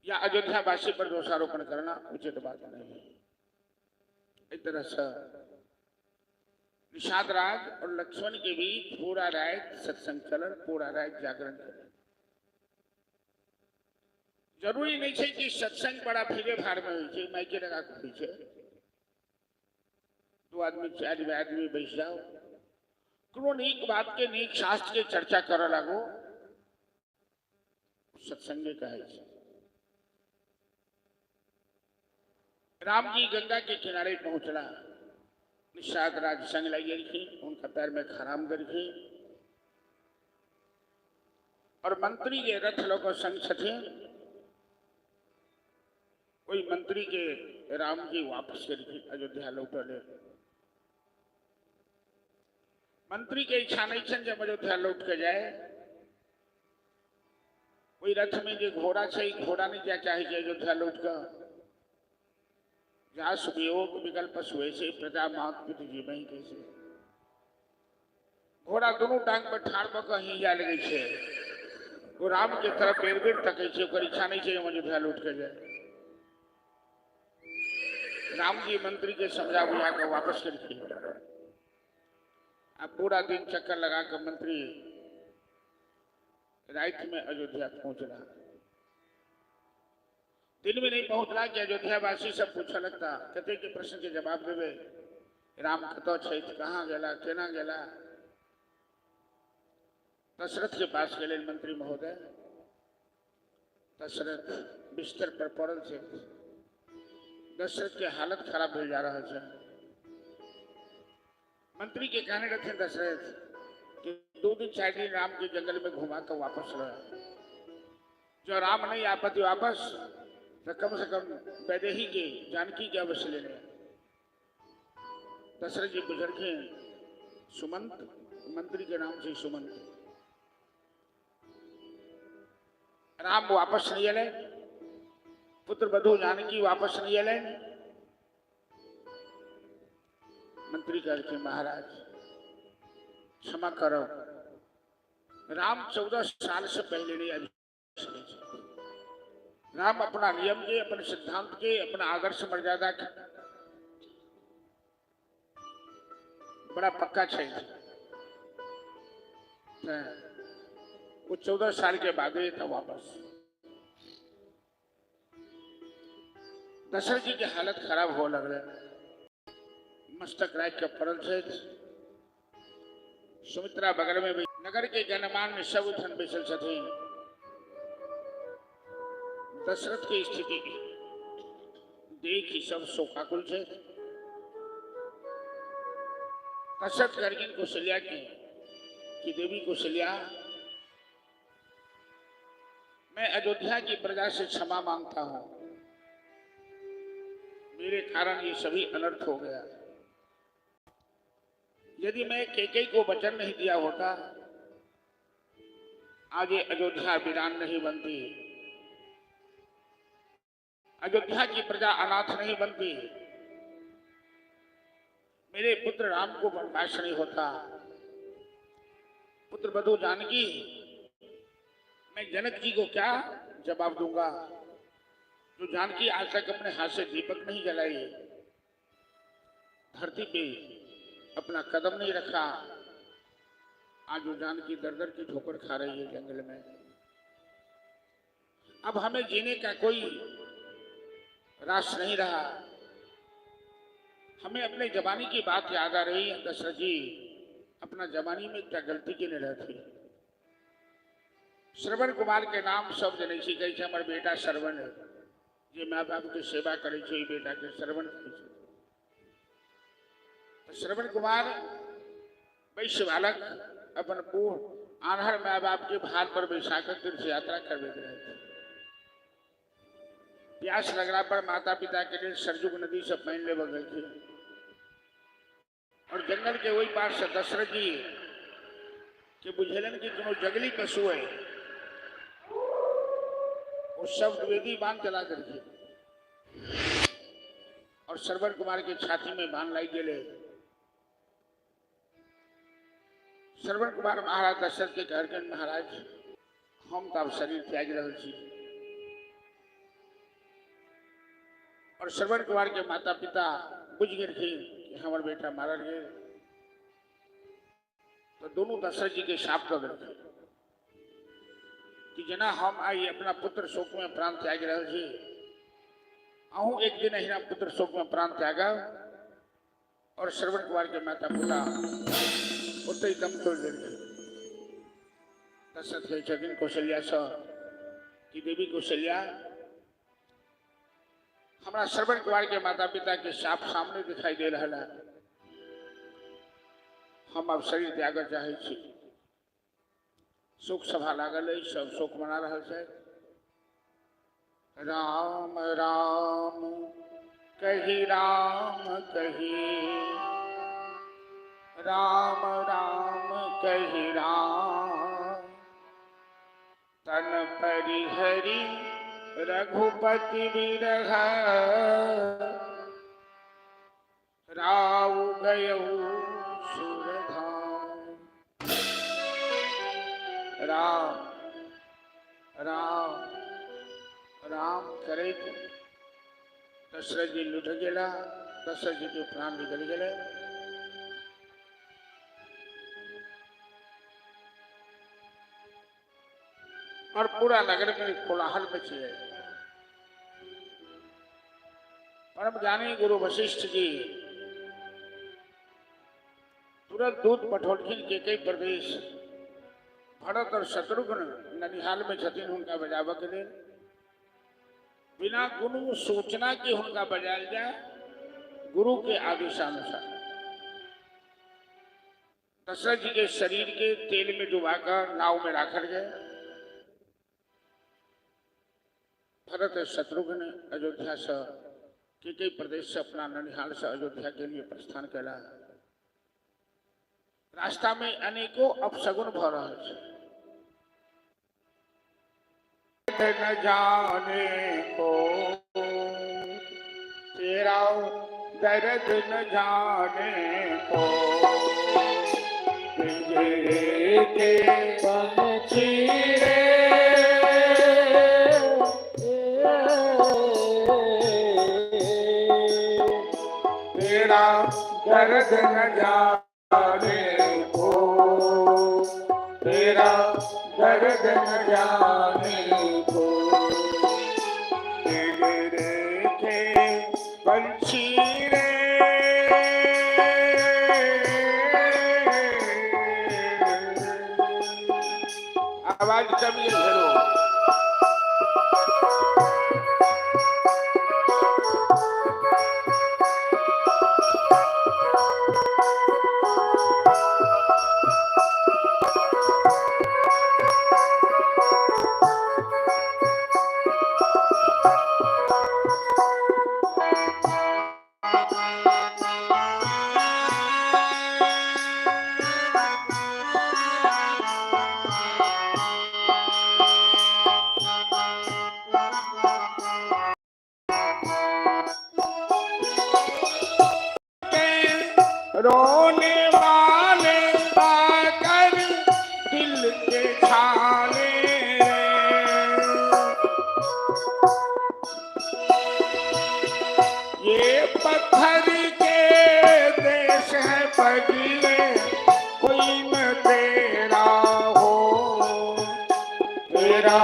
या अयोध्या वासी पर दोषारोपण करना उचित बात नहीं है। इस तरह से निषाद राज और लक्ष्मण के बीच पूरा रात सत्संग चलन, पूरा रात जागरण चलन। जरूरी नहीं है कि सत्संग बड़ा भीड़े भाड़ में हो, माइके लगा के पीछे 2 आदमी 4 आदमी बैठ जाओ, कोनो नीक बात के नीक शास्त्र के चर्चा कर लागो, सत्संग कहे। राम जी गंगा के किनारे पहुंचला, निषाद राज संग लगी थी, उनका पैर में खराम कर थी और मंत्री के रथ लोग संग थे। कोई मंत्री के राम जी वापस कर अयोध्या लौटले, मंत्री के इच्छा नहीं छन जब अयोध्या लौट के जाए, कोई रथ में जो घोड़ा है घोड़ा नहीं जा चाहे अयोध्या लौट कर जहाँ सुवियोग विकल्प हुए से प्रजा मात जीव कैसे घोड़ा दोनों टांग पर ठाड़ पर कहीं जा लगे छे, वो राम के तरफ बेर बेर तके छे, ओकर इच्छा नहीं छे अयोध्या लौट के जाए। राम जी मंत्री के समझा बुझा कर वापस कर अब पूरा दिन चक्कर लगा कर मंत्री रात में अयोध्या पहुंचना। दिन में नहीं पहुंचला कि अयोध्या वासी सब पूछा लगता, कहते के प्रश्न के जवाब देवे, राम कतो छे, कहाँ गेला, केना गेला। दशरथ के पास गए मंत्री महोदय, दशरथ बिस्तर पर पड़ल छे, दशरथ के हालत खराब भेल जा रहा है। मंत्री के कहने रखे दशरथ कि 2 दिन 4 दिन राम के जंगल में घुमा कर वापस रहा। जो राम नहीं आ पाती वापस तो कम से कम वैदेही के जानकी के अवश्य लेने। दशरथ जी बुजुर्ग सुमंत, मंत्री के नाम से सुमंत। राम वापस नहीं आए, पुत्र बधू जानकी वापस नहीं आए। मंत्री कहते महाराज क्षमा करो, राम 14 साल से पहले नहीं आए। राम अपना नियम के, अपने सिद्धांत के, अपना आदर्श मर्यादा के बड़ा पक्का चाहिए। वो 14 साल के बाद ही था वापस। दशरथ जी की हालत खराब हो लग रहे। मस्तक राज के परल से सुमित्रा बगल में भी नगर के जनमान में सब उठन बैसल थे। दशरथ की स्थिति देखी सब शोकाकुल थे। दशरथ करगिन कौशल्या की देवी कौशल्या, मैं अयोध्या की प्रजा से क्षमा मांगता हूं, मेरे कारण ये सभी अनर्थ हो गया। यदि मैं कैकेयी को वचन नहीं दिया होता आज ये अयोध्या वीरान नहीं बनती, अयोध्या की प्रजा अनाथ नहीं बनती, मेरे पुत्र राम को वनवास नहीं होता, पुत्र बधू जानकी। मैं जनक जी को क्या जवाब दूंगा जो जानकी आज तक अपने हाथ से दीपक नहीं जलाई, धरती पे अपना कदम नहीं रखा। आज वो जानकी दर दर की ठोकर खा रही है जंगल में। अब हमें जीने का कोई रास नहीं रहा। हमें अपने जवानी की बात याद आ रही है। दशरथ जी अपना जवानी में क्या गलती की नहीं रहती। श्रवण कुमार के नाम सब जने गई है, हमारे बेटा श्रवण है, जे माँ बाप की सेवा करे छे बेटा के श्रवण करे। तो श्रवण कुमार वैश्य बालक अपन बूढ़ आन्हर माँ बाप के भार पर बैसाकर तीर्थ यात्रा कर रहे थे। प्यास लग रहा पर माता पिता के लिए सरजुग नदी से पानी ले गए थे और जंगल के वही पास से दशरथ जी के बुझेलन की जो जंगली पशु है वो शब्द वेदी बांध चला करके और श्रवण कुमार के छाती में बांध लाई गए। श्रवण कुमार महाराज दशरथ के घर के महाराज हम तो शरीर त्याग रहे छी और श्रवण कुमार के माता पिता बुझ गए थे कि हमारे बेटा मारल गए। तो दोनों दशरथ जी के साफ कर गए कि जना हम आई अपना पुत्र शोक में प्राण त्याग रहे छी, अहू एक दिन ही पुत्र शोक में प्राण त्यागा और श्रवण कुमार के माता पिता उतने ही दम तोड़ दे। दशरथ कहते कौशल्या से कि देवी कौशल्या हमारा श्रवण कुमार के माता पिता के साफ सामने दिखाई दे रहा है। हम अब शरीर त्याग चाहे छी। शोक सभा लागल है, सब शोक मना रहा है। राम राम कही राम कही, राम राम कही राम, तन परिहरी रघुपति बिरह, राव गयऊ सुरधाम। राम राम राम करे दशरथ जी लुट गया। दशरथ जी के प्राण निकल गए। और पूरा नगर में कोलाहल मची है। परम ज्ञानी गुरु वशिष्ठ जी तुरंत दूत पठौलखिन के कई प्रदेश भरत और शत्रुघ्न ननिहाल में छथिन उनका बजाव के लिए। बिना गुरु सूचना की उनका बजाया जाए गुरु के आदेशानुसार। दशरथ जी के शरीर के तेल में डुबाकर नाव में राखर गए। भरत शत्रुघ्न अयोध्या से कई प्रदेश से अपना ननिहाल से अयोध्या के लिए प्रस्थान करा। रास्ता में अनेकों अपशगुन भ रहा है। न जाने को तेरा दर्द न जाने को पिंजरे के पंछी रे तेरा दर्द न जाने को तेरा दर्द न जाने को पिंजरे के पंछी रे आवाज कभी करो। रोने वाले पाकर दिल के छाले ये पत्थर के देश है पगले कोई न तेरा हो तेरा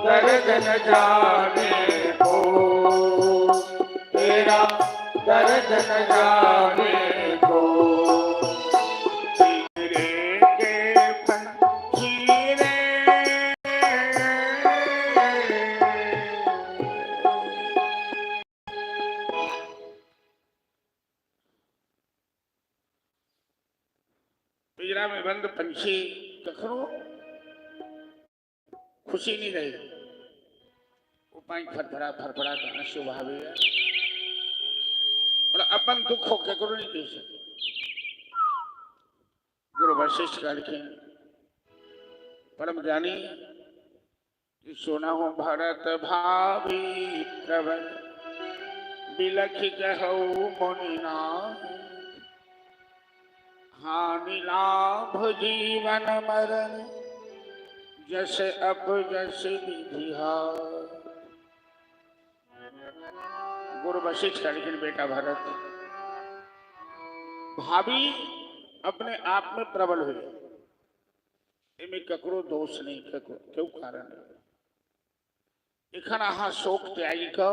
दर्द न जाने को तेरा दर्द न जाने पिंजरा में बंद पंछी कखनो खुशी नहीं रही। वो पाई फरफड़ा फरफड़ा गाना शुभावे और अपन दुख हो ककरो नहीं कह सके। गुरु वशिष्ठ करके परम ज्ञानी सुना हो भरत भावी प्रबल बिलख कहु मुनिना हानि लाभ जीवन मरण जस अब जस विधि। गुरु वशिष्ठ का लेकिन बेटा भरत भाभी अपने आप में प्रबल हुए। इनमें ककरो दोष नहीं क्यों कारण इखन अहा शोक त्यागी का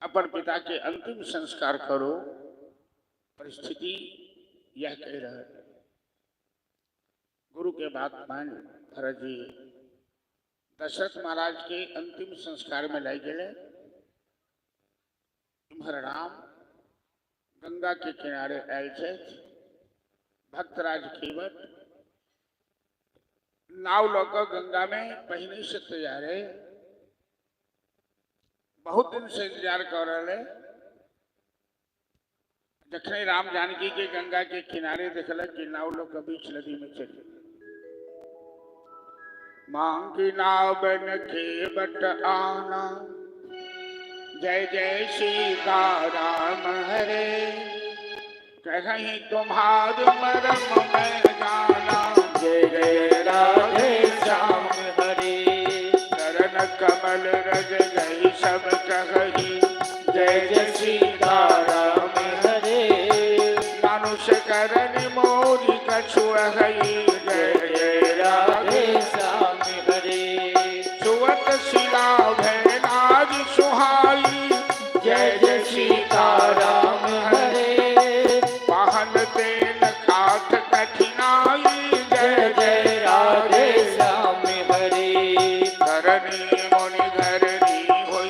अपन पिता के अंतिम संस्कार करो। परिस्थिति यह कह रहा है। गुरु के बात मान भरत जी दशरथ महाराज के अंतिम संस्कार में लाई गए। राम गंगा के किनारे आयल थे। भक्तराज केवट नाव लौकर गंगा में पहले से तैयार है। बहुत दिन से इंतजार कर रहे। जखने राम जानकी के गंगा के किनारे देखल कि नाव लोग बीच नदी में चले। मांगी नाव बन के बट आना जय जय सीता राम हरे कहीं तुम्हार मरम में जाना जय जय राधे श्याम हरे चरण कमल रज गई सब कही जय जय सीता राम करण मोरी कछु हई जय जय राधे श्याम हरे सुवत शिला भैनाज सुहाई जय जय सीता राम हरे वाहन तेन खाट कठिनाई जय जय राधे श्याम हरे करनी मुनि धरनी हुई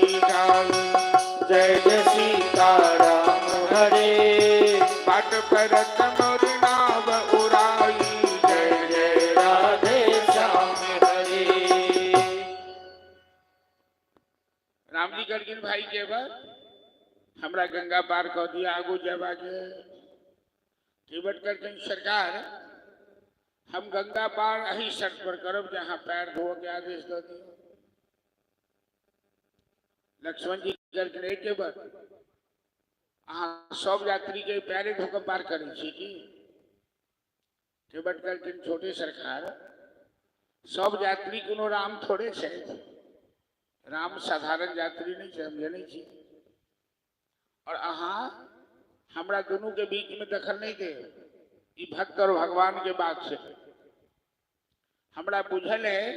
घाट पर मोर नाव उड़ाई, जय जय राधे श्याम हरि। राम जी करकिन भाई के बाद हमरा गंगा पार कर दिया, आगू जब आगे केवट करकिन सरकार हम गंगा पार अही शर्त पर करब जहां पैर धो के आदेश दे दियो। लक्ष्मण जी करकिन एक के बाद अहाँ सब यात्री के पैरे धोकर पार करे छी की? केवट करकिन छोटे सरकार सब यात्री कोनो राम थोड़े छे, राम साधारण यात्री नहीं छे, हम जाने छी। और अहाँ हमरा दोनों के बीच में दखल नहीं दे, ई भक्त और भगवान के बात से हमरा बुझल है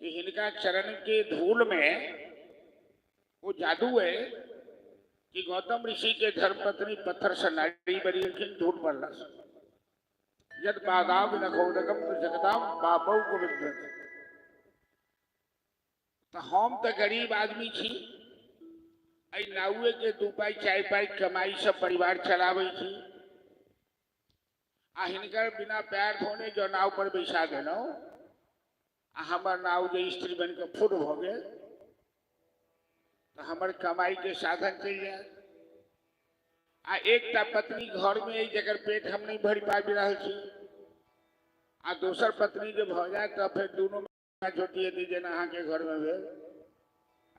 कि हिनका चरण के धूल में वो जादू है कि गौतम ऋषि के धर्मपत्नी पत्थर से नाड़ी बनी धूल पड़ला यद बादाम नखोदकम जगदाम बाबू को विद्वत। तो हम तो गरीब आदमी छी, आई नाउए के 2 पाई 4 पाई कमाई सब परिवार चलावे छी, आ हिनकर बिना पैर धोने जो नाव पर बैसा देनो, आ हमर नाव जो स्त्री बन के फुट हो गए तो हमर कमाई के साधन चल जाए। आ एकटा पत्नी घर में जकर पेट हम नहीं भर पा रहा छी, आ दोसर पत्नी जब हो जाए तो फिर दोनों में छोटी दी जेना अहाँ के घर में भेल।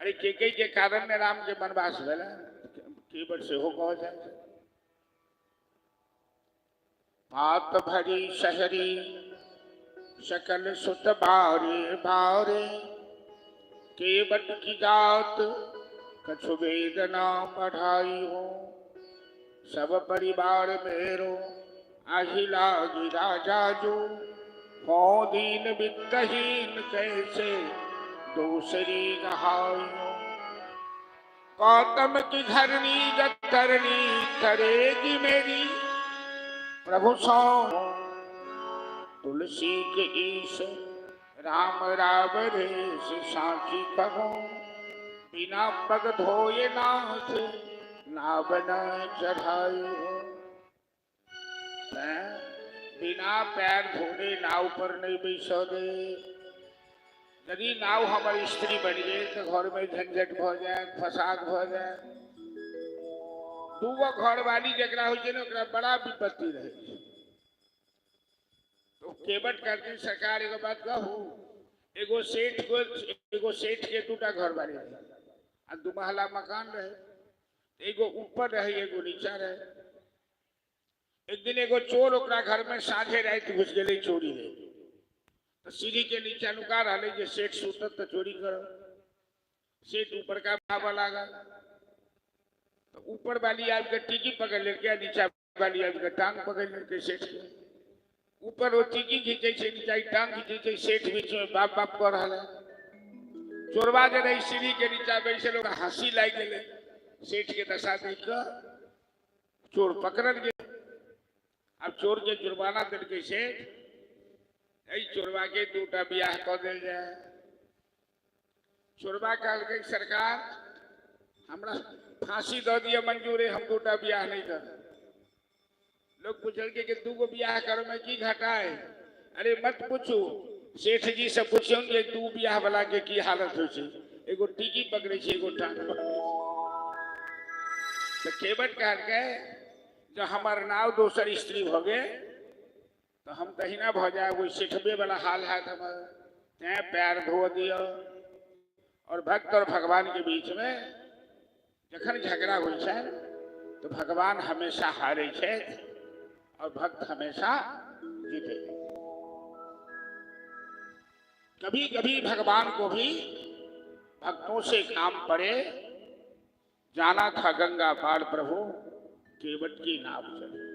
अरे के कारण में राम के वनवास भेल केवट से हो कह जाए। पात भरी शहरी सकल सुत बारे बारे, केवट की जात कछु वेदना पढ़ाई हो, सब परिवार मेरो आही लागी राजा जो, हो दीन वित्तहीन कैसे दूसरी कहाइयो। गौतम की धरनी जब करनी करेगी मेरी, प्रभु सो तुलसी के ईश राम रावरेश साची कहो, बिना पग धोए नाथ नाव न चढ़ायो। बिना पैर धोने नाव पर नहीं बैसो दे। यदि नाव हमारी स्त्री बन गई तो घर में झंझट भ जाए, फसाद भ जाए। दूगो घर वाली जरा हो ना बड़ा विपत्ति रहे। तो केवट करके सरकार एगो बात कहू, एगो सेठ के 2टा घर वाली रहे, आ 2 महला मकान रहे, एगो ऊपर रहे एगो नीचा रहे। एक दिन एगो चोर ओकरा घर में साँझे रात घुस गए चोरी ले, तो सीढ़ी के नीचे लुका रहे जे सेठ सुतत तो चोरी करो। सेठ ऊपर का भावा लगा, तो ऊपर वाली आपके टीकी पकड़ लेके, नीचा वाली आपके टांग पकड़ लेके सेठ के। ऊपर वो टीकी खींचे से, नीचा टांग खींचे, सेठ बीच में बाप बाप कर रहा है। चोरवा जे रही सीढ़ी के नीचा बैसे लोग हंसी लाग गए। सेठ के दशा देख कर चोर पकड़ गए। अब चोर के जुर्माना दे के सेठ चोरवा के 2टा ब्याह कर दिल जाए। चोरवा कह के सरकार हमरा फांसी दे दिया मंजूर है, हम 2टा ब्याह नहीं कर। लोग पूछल के 2गो ब्याह करो में की घाटा है? अरे मत पूछो, सेठ जी से पूछो कि 2 ब्याह वाला के की हालत हो छे, एगो टीकी पकड़े छे, एगो टांग पकड़े। तो केवट कह के जो हमार नाव दोसर स्त्री हो गए तो हम तहिना भ जाए, वो सेठबे वाला हाल है। तैं पैर धो दियो। और भक्त और भगवान के बीच में जखन झगड़ा हो तो भगवान हमेशा हारे छे और भक्त हमेशा जीते। कभी कभी भगवान को भी भक्तों से काम पड़े। जाना था गंगा पार प्रभु केवट की नाव चले।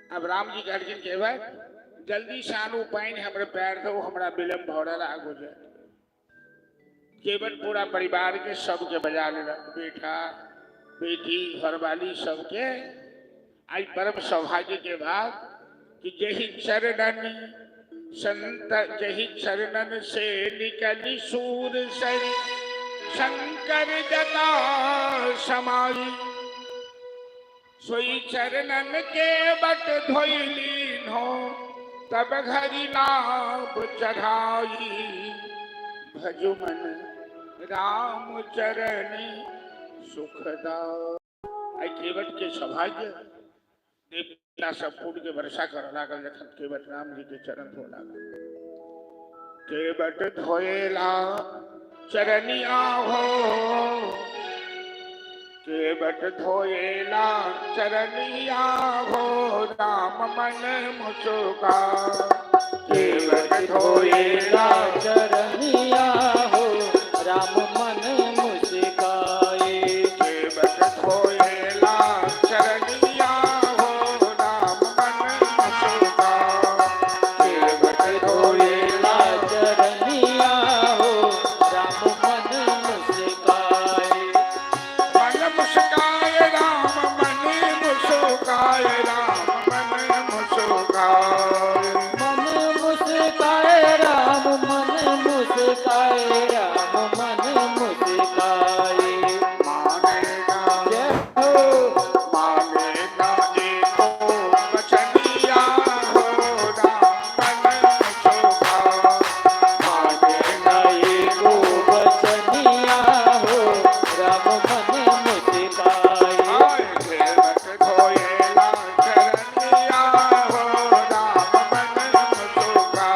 अब राम जी अर्जुन कहवत जल्दी सानू पाइन हमरे पैर दो, हमरा विलम्ब हो रहा आगो जाए। केवट पूरा परिवार के सबके बजा ले, बेटा बेटी घरवाली सबके। आज परम सौभाग्य के बाद कि जही चरणन संत जही चरणन से निकली सूर सरी, शंकर जटा समाई। सोई चरणन के बट धोइलीन हो तब घरी नाम चढ़ाई भजु मन राम चरण सुखदाई। आई केवट के सौभाग्य देवता सब फूट के वर्षा कर लागल जखन केवट राम जी के चरण धो लागल। केवट धोएला चरनिया हो केवट धोएला चरनिया हो राम मन मुचुका। केवट धोएला चरनिया हो राम मन मुस्काए। केवट धोएला चरनिया हो राम मन मुचुका। केवट धोएला चरनिया हो राम मन मुस्काए। मन मुस्काए राम मन मुस्काए राम मन मुस्काए। मन मुस्काए राम मन मुस्काए राम मन मुस्काए। मानेगा जय हो मानेगा एको बचनिया हो राम मन मुस्काए। मानेगा एको बचनिया हो राम मन मुस्काए। आए केवट धोएला चरनिया हो राम मन मुस्काए।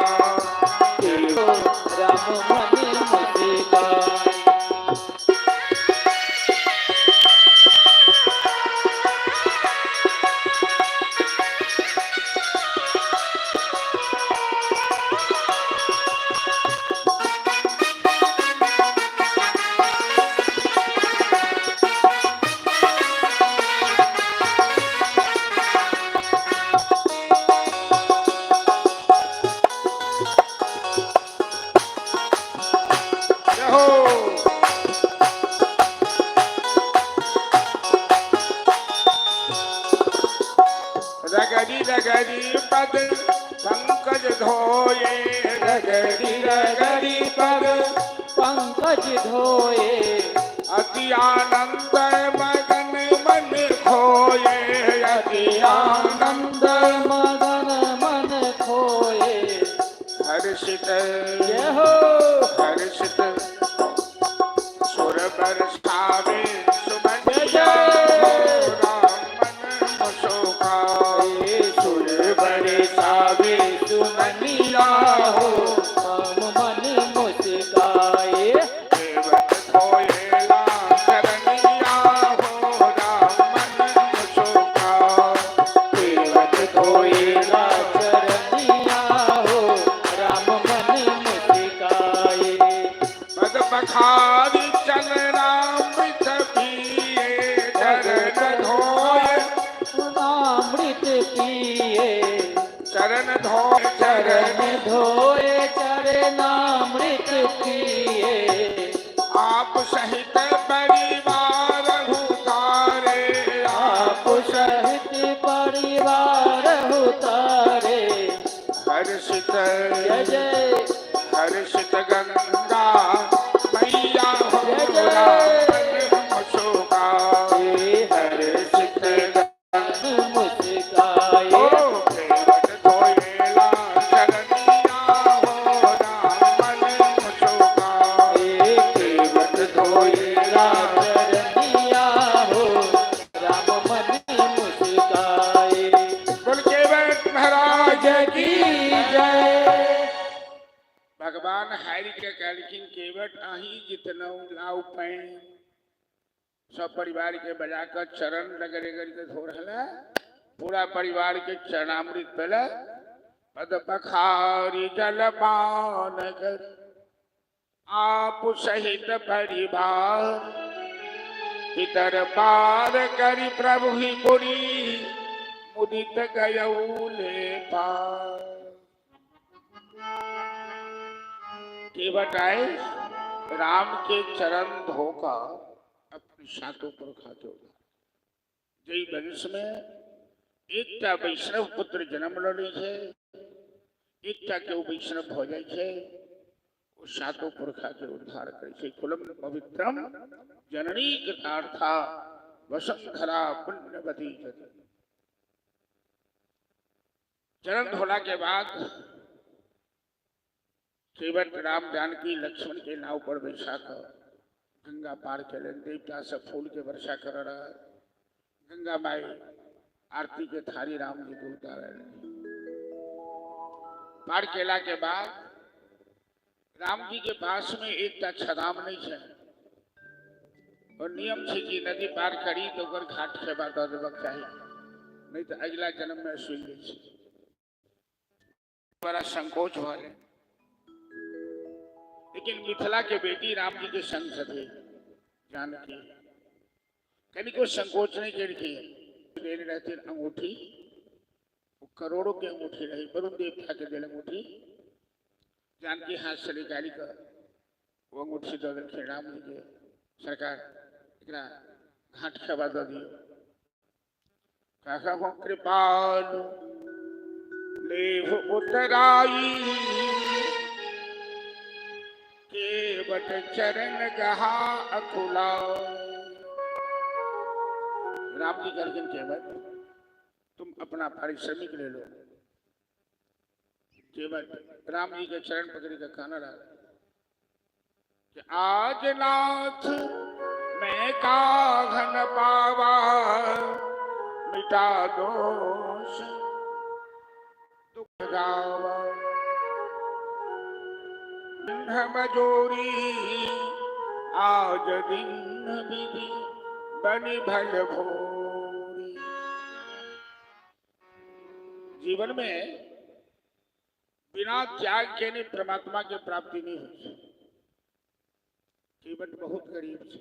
राम मन मुस्काए। जय हो रगड़ी रगड़ी पद पंकज धोए रगड़ी रगड़ी पद पंकज धोए अति आनंद मगन मन खोए। अति आनंद आनंद मगन मन खोए। हर्षित जय हो हर्षित सुर बरसावे सुमन जय राम मन मुस्काए। सुर बरसावे सुमनिया हो राम मन मुस्काए। केवट धोएला चरनिया हो राम मन मुस्काए। केवट धोएला चरनिया हो राम मन मुस्काए। पद पखारी चल रामृत पिए चरण धोए। अमृत पिए चरण धोए चरण चरण धोए चरणामृत पिए। आप सहित परिवार उतारे। आप सहित परिवार उतारे। हर्षित जय जय हर्षित गंगा मैया हो जय जय। राम मन मुस्काए। हर्षित मुस्काए। ओ केवट धोएला चरनिया हो राम मन मुस्काए। केवट धोएला चरनिया हो राम मन मुस्काए। बोल केवट महाराज की जय। भगवान हरि के कहलखिन केवट आही जितनौ लाउ पैन सब परिवार के बजाकर चरण रगड़े के धो रहा। पूरा परिवार के चरणामृत पहले पद पखारी जल पान कर आप सहित परिवार पितर पार करी प्रभु ही पुरी मुदित गयौले पार। केवट आए राम के चरण धोकर अपने सातों पर खाते हो। जय वंश में एकटा वैष्णव पुत्र जन्म ले छे, एकटा के वैष्णव हो जाए छे, वो सातों पुरखा के उद्धार करे छे। कुलम पवित्रम जननी कृतार्था वसुंधरा पुण्यवती जति। चरण धोला के बाद केवट राम जानकी लक्ष्मण के नाव पर बैठा कर गंगा पार चले। देवता सब फूल के वर्षा कर रहा। गंगा माई आरती के थारी राम जी को उतार रहे। पार केला के बाद राम जी के पास में एक छदाम नहीं है और नियम है कि नदी पार करी तो ओकर घाट सेवा दे देवक चाहिए, नहीं तो अगला जन्म में सुन ली। बड़ा संकोच वाले, लेकिन मिथिला के बेटी राम जी के संग थे जानकी, कहीं को संकोच नहीं करती। देने रहती अंगूठी, करोड़ों की अंगूठी रही, वरुण देवता के दिल अंगूठी जानकी हाथ से निकाली कर वो अंगूठी दो रखे राम जी के। सरकार इतना घाट सेवा दो दियो। कहा कृपालु लेव उतराई केवट चरण गहा अकुला। राम जी गर्जन केवट तुम अपना पारिश्रमिक ले लो। केवट राम जी के चरण पकड़ी का खाना रहा कि आज नाथ मैं काघन पावा मिटा दोष दुख गावा। मजोरी आज दिन विधि बनी भल भोरी। जीवन में बिना त्याग के नहीं परमात्मा की प्राप्ति नहीं होती। केवट बहुत गरीब थे।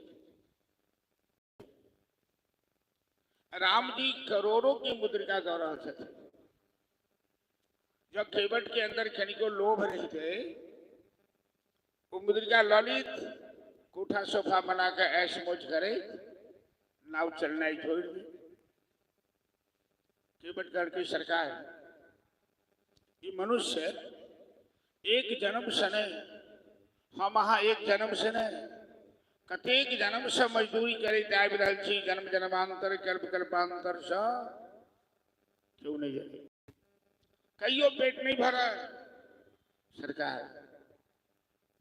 राम जी करोड़ों की मुद्रिका गौरव थे। जब केवट के अंदर खनि को लोभ नहीं थे, वो मुद्रिका ललित कोठा सोफा बनाकर ऐश मौज करे, नाव चलना ही छोड़ दी। केवटगढ़ की सरकार ये मनुष्य एक जन्म सने हम एक जन्म सने कतेक जन्म से मजदूरी करे दाबि रहल छी। जन्म जन्मांतर कल्प कल्पांतर से क्यों नहीं जाए, कहियो पेट नहीं भरा। सरकार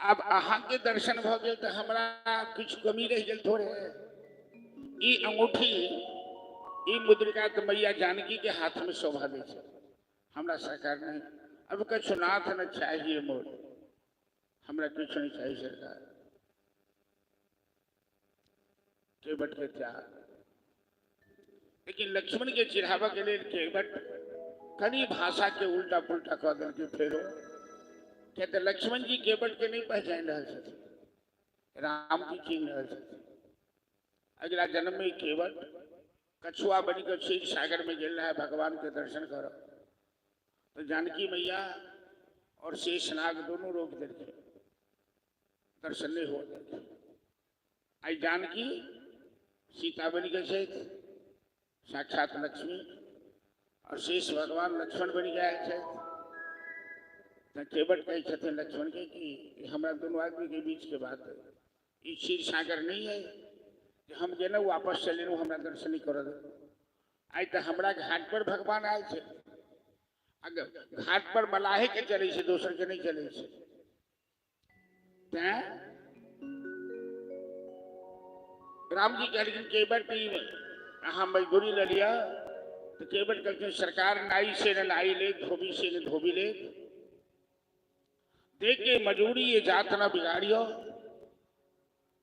अब अहाँ के दर्शन भ गए तो हमरा कुछ कमी रह गई थोड़े। ई अंगूठी ई मुद्रिका तो मैया जानकी के हाथ में शोभा दे छे, हमरा सरकार नहीं। अब कुछ नाथ न चाहिए मोर, हमरा कुछ नहीं चाहिए सरकार। केवट के त्याग, लेकिन लक्ष्मण के चिढ़ावा के लिए केवट कनी भाषा के उल्टा पुल्टा कह दल के फेरो। कहते लक्ष्मण जी केवट के नहीं पहचान रहे थे, राम जी चिन्ह रहे थे। अगला जन्म में केवट कछुआ बनी कर क्षीर सागर में गिर रहा है भगवान के दर्शन करो। तो जानकी मैया और शेषनाग दोनों रोक देते, दर्शन नहीं हो देते। आई जानकी सीता बनी के सहित साक्षात लक्ष्मी और शेष भगवान लक्ष्मण बनी गए थे। केवट कही थे लक्ष्मण के कि हमारा दोनों आदमी के बीच के बात है, ये क्षीर सागर नहीं है कि हम जेना वापस चले हमारा दर्शन नहीं कर। आई तो हमारा घाट पर भगवान आए थे। अगर घाट पर मलाहे के चले से दोसर के नहीं चले से। राम जी कह केवट अहाँ मजदूरी ले लिया तो केवट कहते सरकार नाई से न नाई ले, धोबी से न धोबी ले, देख के मजूरी ये जात न बिगाड़ियो।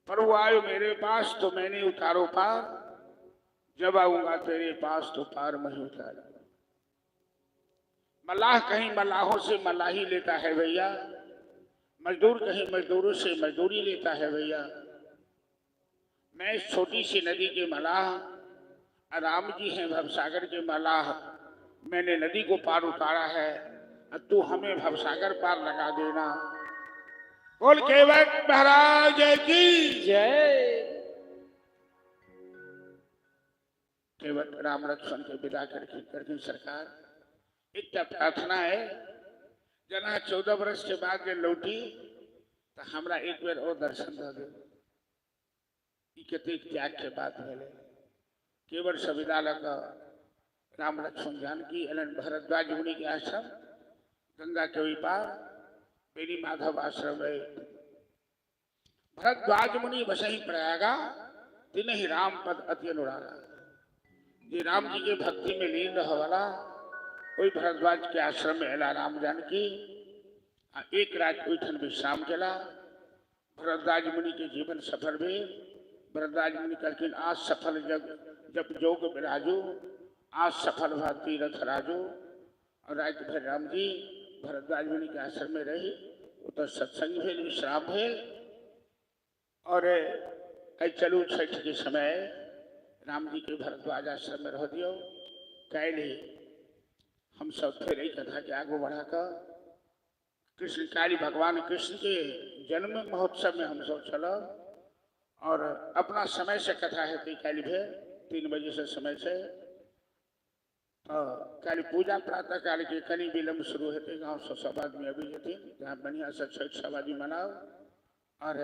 पर वो आयो मेरे पास तो मैंने उतारो पार, जब आऊंगा तेरे पास तो पार मैं उतार। मलाह कहीं मलाहों से मलाही लेता है भैया, मजदूर कहीं मजदूरों से मजदूरी लेता है भैया। मैं इस छोटी सी नदी के मलाह, राम जी हैं भवसागर के मलाह। मैंने नदी को पार उतारा है, तू हमें भवसागर पार लगा देना। बोल केवट महाराज की जय। केवट राम लक्ष्मण के विदा करके सरकार एक प्रार्थना है, जना 14 वर्ष के बाद जे लौटी तो हमरा एक बेर और दर्शन दे दे। कतेक त्याग के बात भेले। केवल संविदा का राम लक्ष्मण जानकी एलन भरद्वाज मुनि के आश्रम गंगा के वही पार बेनी माधव आश्रम है। भरद्वाज मुनि बसही प्रयागा तीन ही राम पद अति अनुरागा। ये राम जी के भक्ति में लीन रह वाला कोई भरद्वाज के आश्रम में एला राम जानकी एक रात उठन विश्राम केला। भरद्वाज मुनि के जीवन सफल हुए। भरद्वाज मुनि कहलखिन आज सफल जब जोग बिराजू आज सफल भा तीरथ राजू। और रात भर राम जी भरद्वाज मुनि के आश्रम में रही तो सत्संग भेल विश्राम भेल। और चलू छठ के समय राम जी के भरद्वाज आश्रम में रह दियो। कैल हम सब फिर एक कथा के आगू बढ़ाकर कृष्ण काली भगवान कृष्ण के जन्म महोत्सव में हम सब चलो। और अपना समय से कथा है काली भेल 3 बजे से समय से काली पूजा प्रातः काल के कनी विलम्ब शुरू होते गाँव से सब आदमी अभी जती जहाँ बढ़िया से छठ सब आदमी मनाओ। और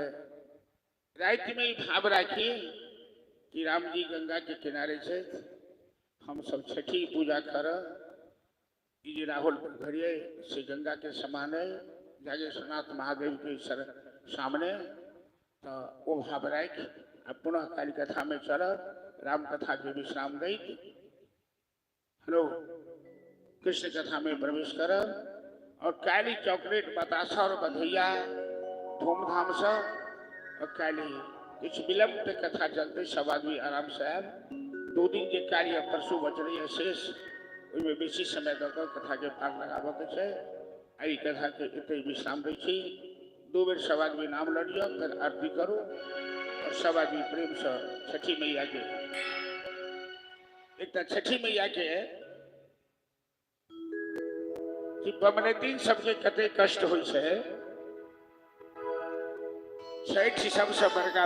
रात में ही भाव राखी कि राम जी गंगा के किनारे से हम सब छठी पूजा कर ये राहुल घड़िए से गंगा के समान है जागेश्वरनाथ महादेव के सामने। तो वो भाव राख पुनः काली कथा में चल राम कथा के विश्राम दी हेलो कृष्ण कथा में प्रवेश कर। और काली चॉकलेट बतासा और बधैया धूमधाम से और काली कुछ विलम्ब पे कथा चलते सब आदमी आराम से आए। 2 दिन के कार्य परसों बच रही है शेष उसमें बेसी समय दर कथा के पार लगाबे के आई कथा के इतने विश्राम दी छी। 2 बेर सब आदमी नाम लड़ियो फिर आरती करो और सब आदमी प्रेम से छठी मैया के एक छठी मैया के कि बमने दिन सबके कते कष्ट हो छठ सबसे बड़का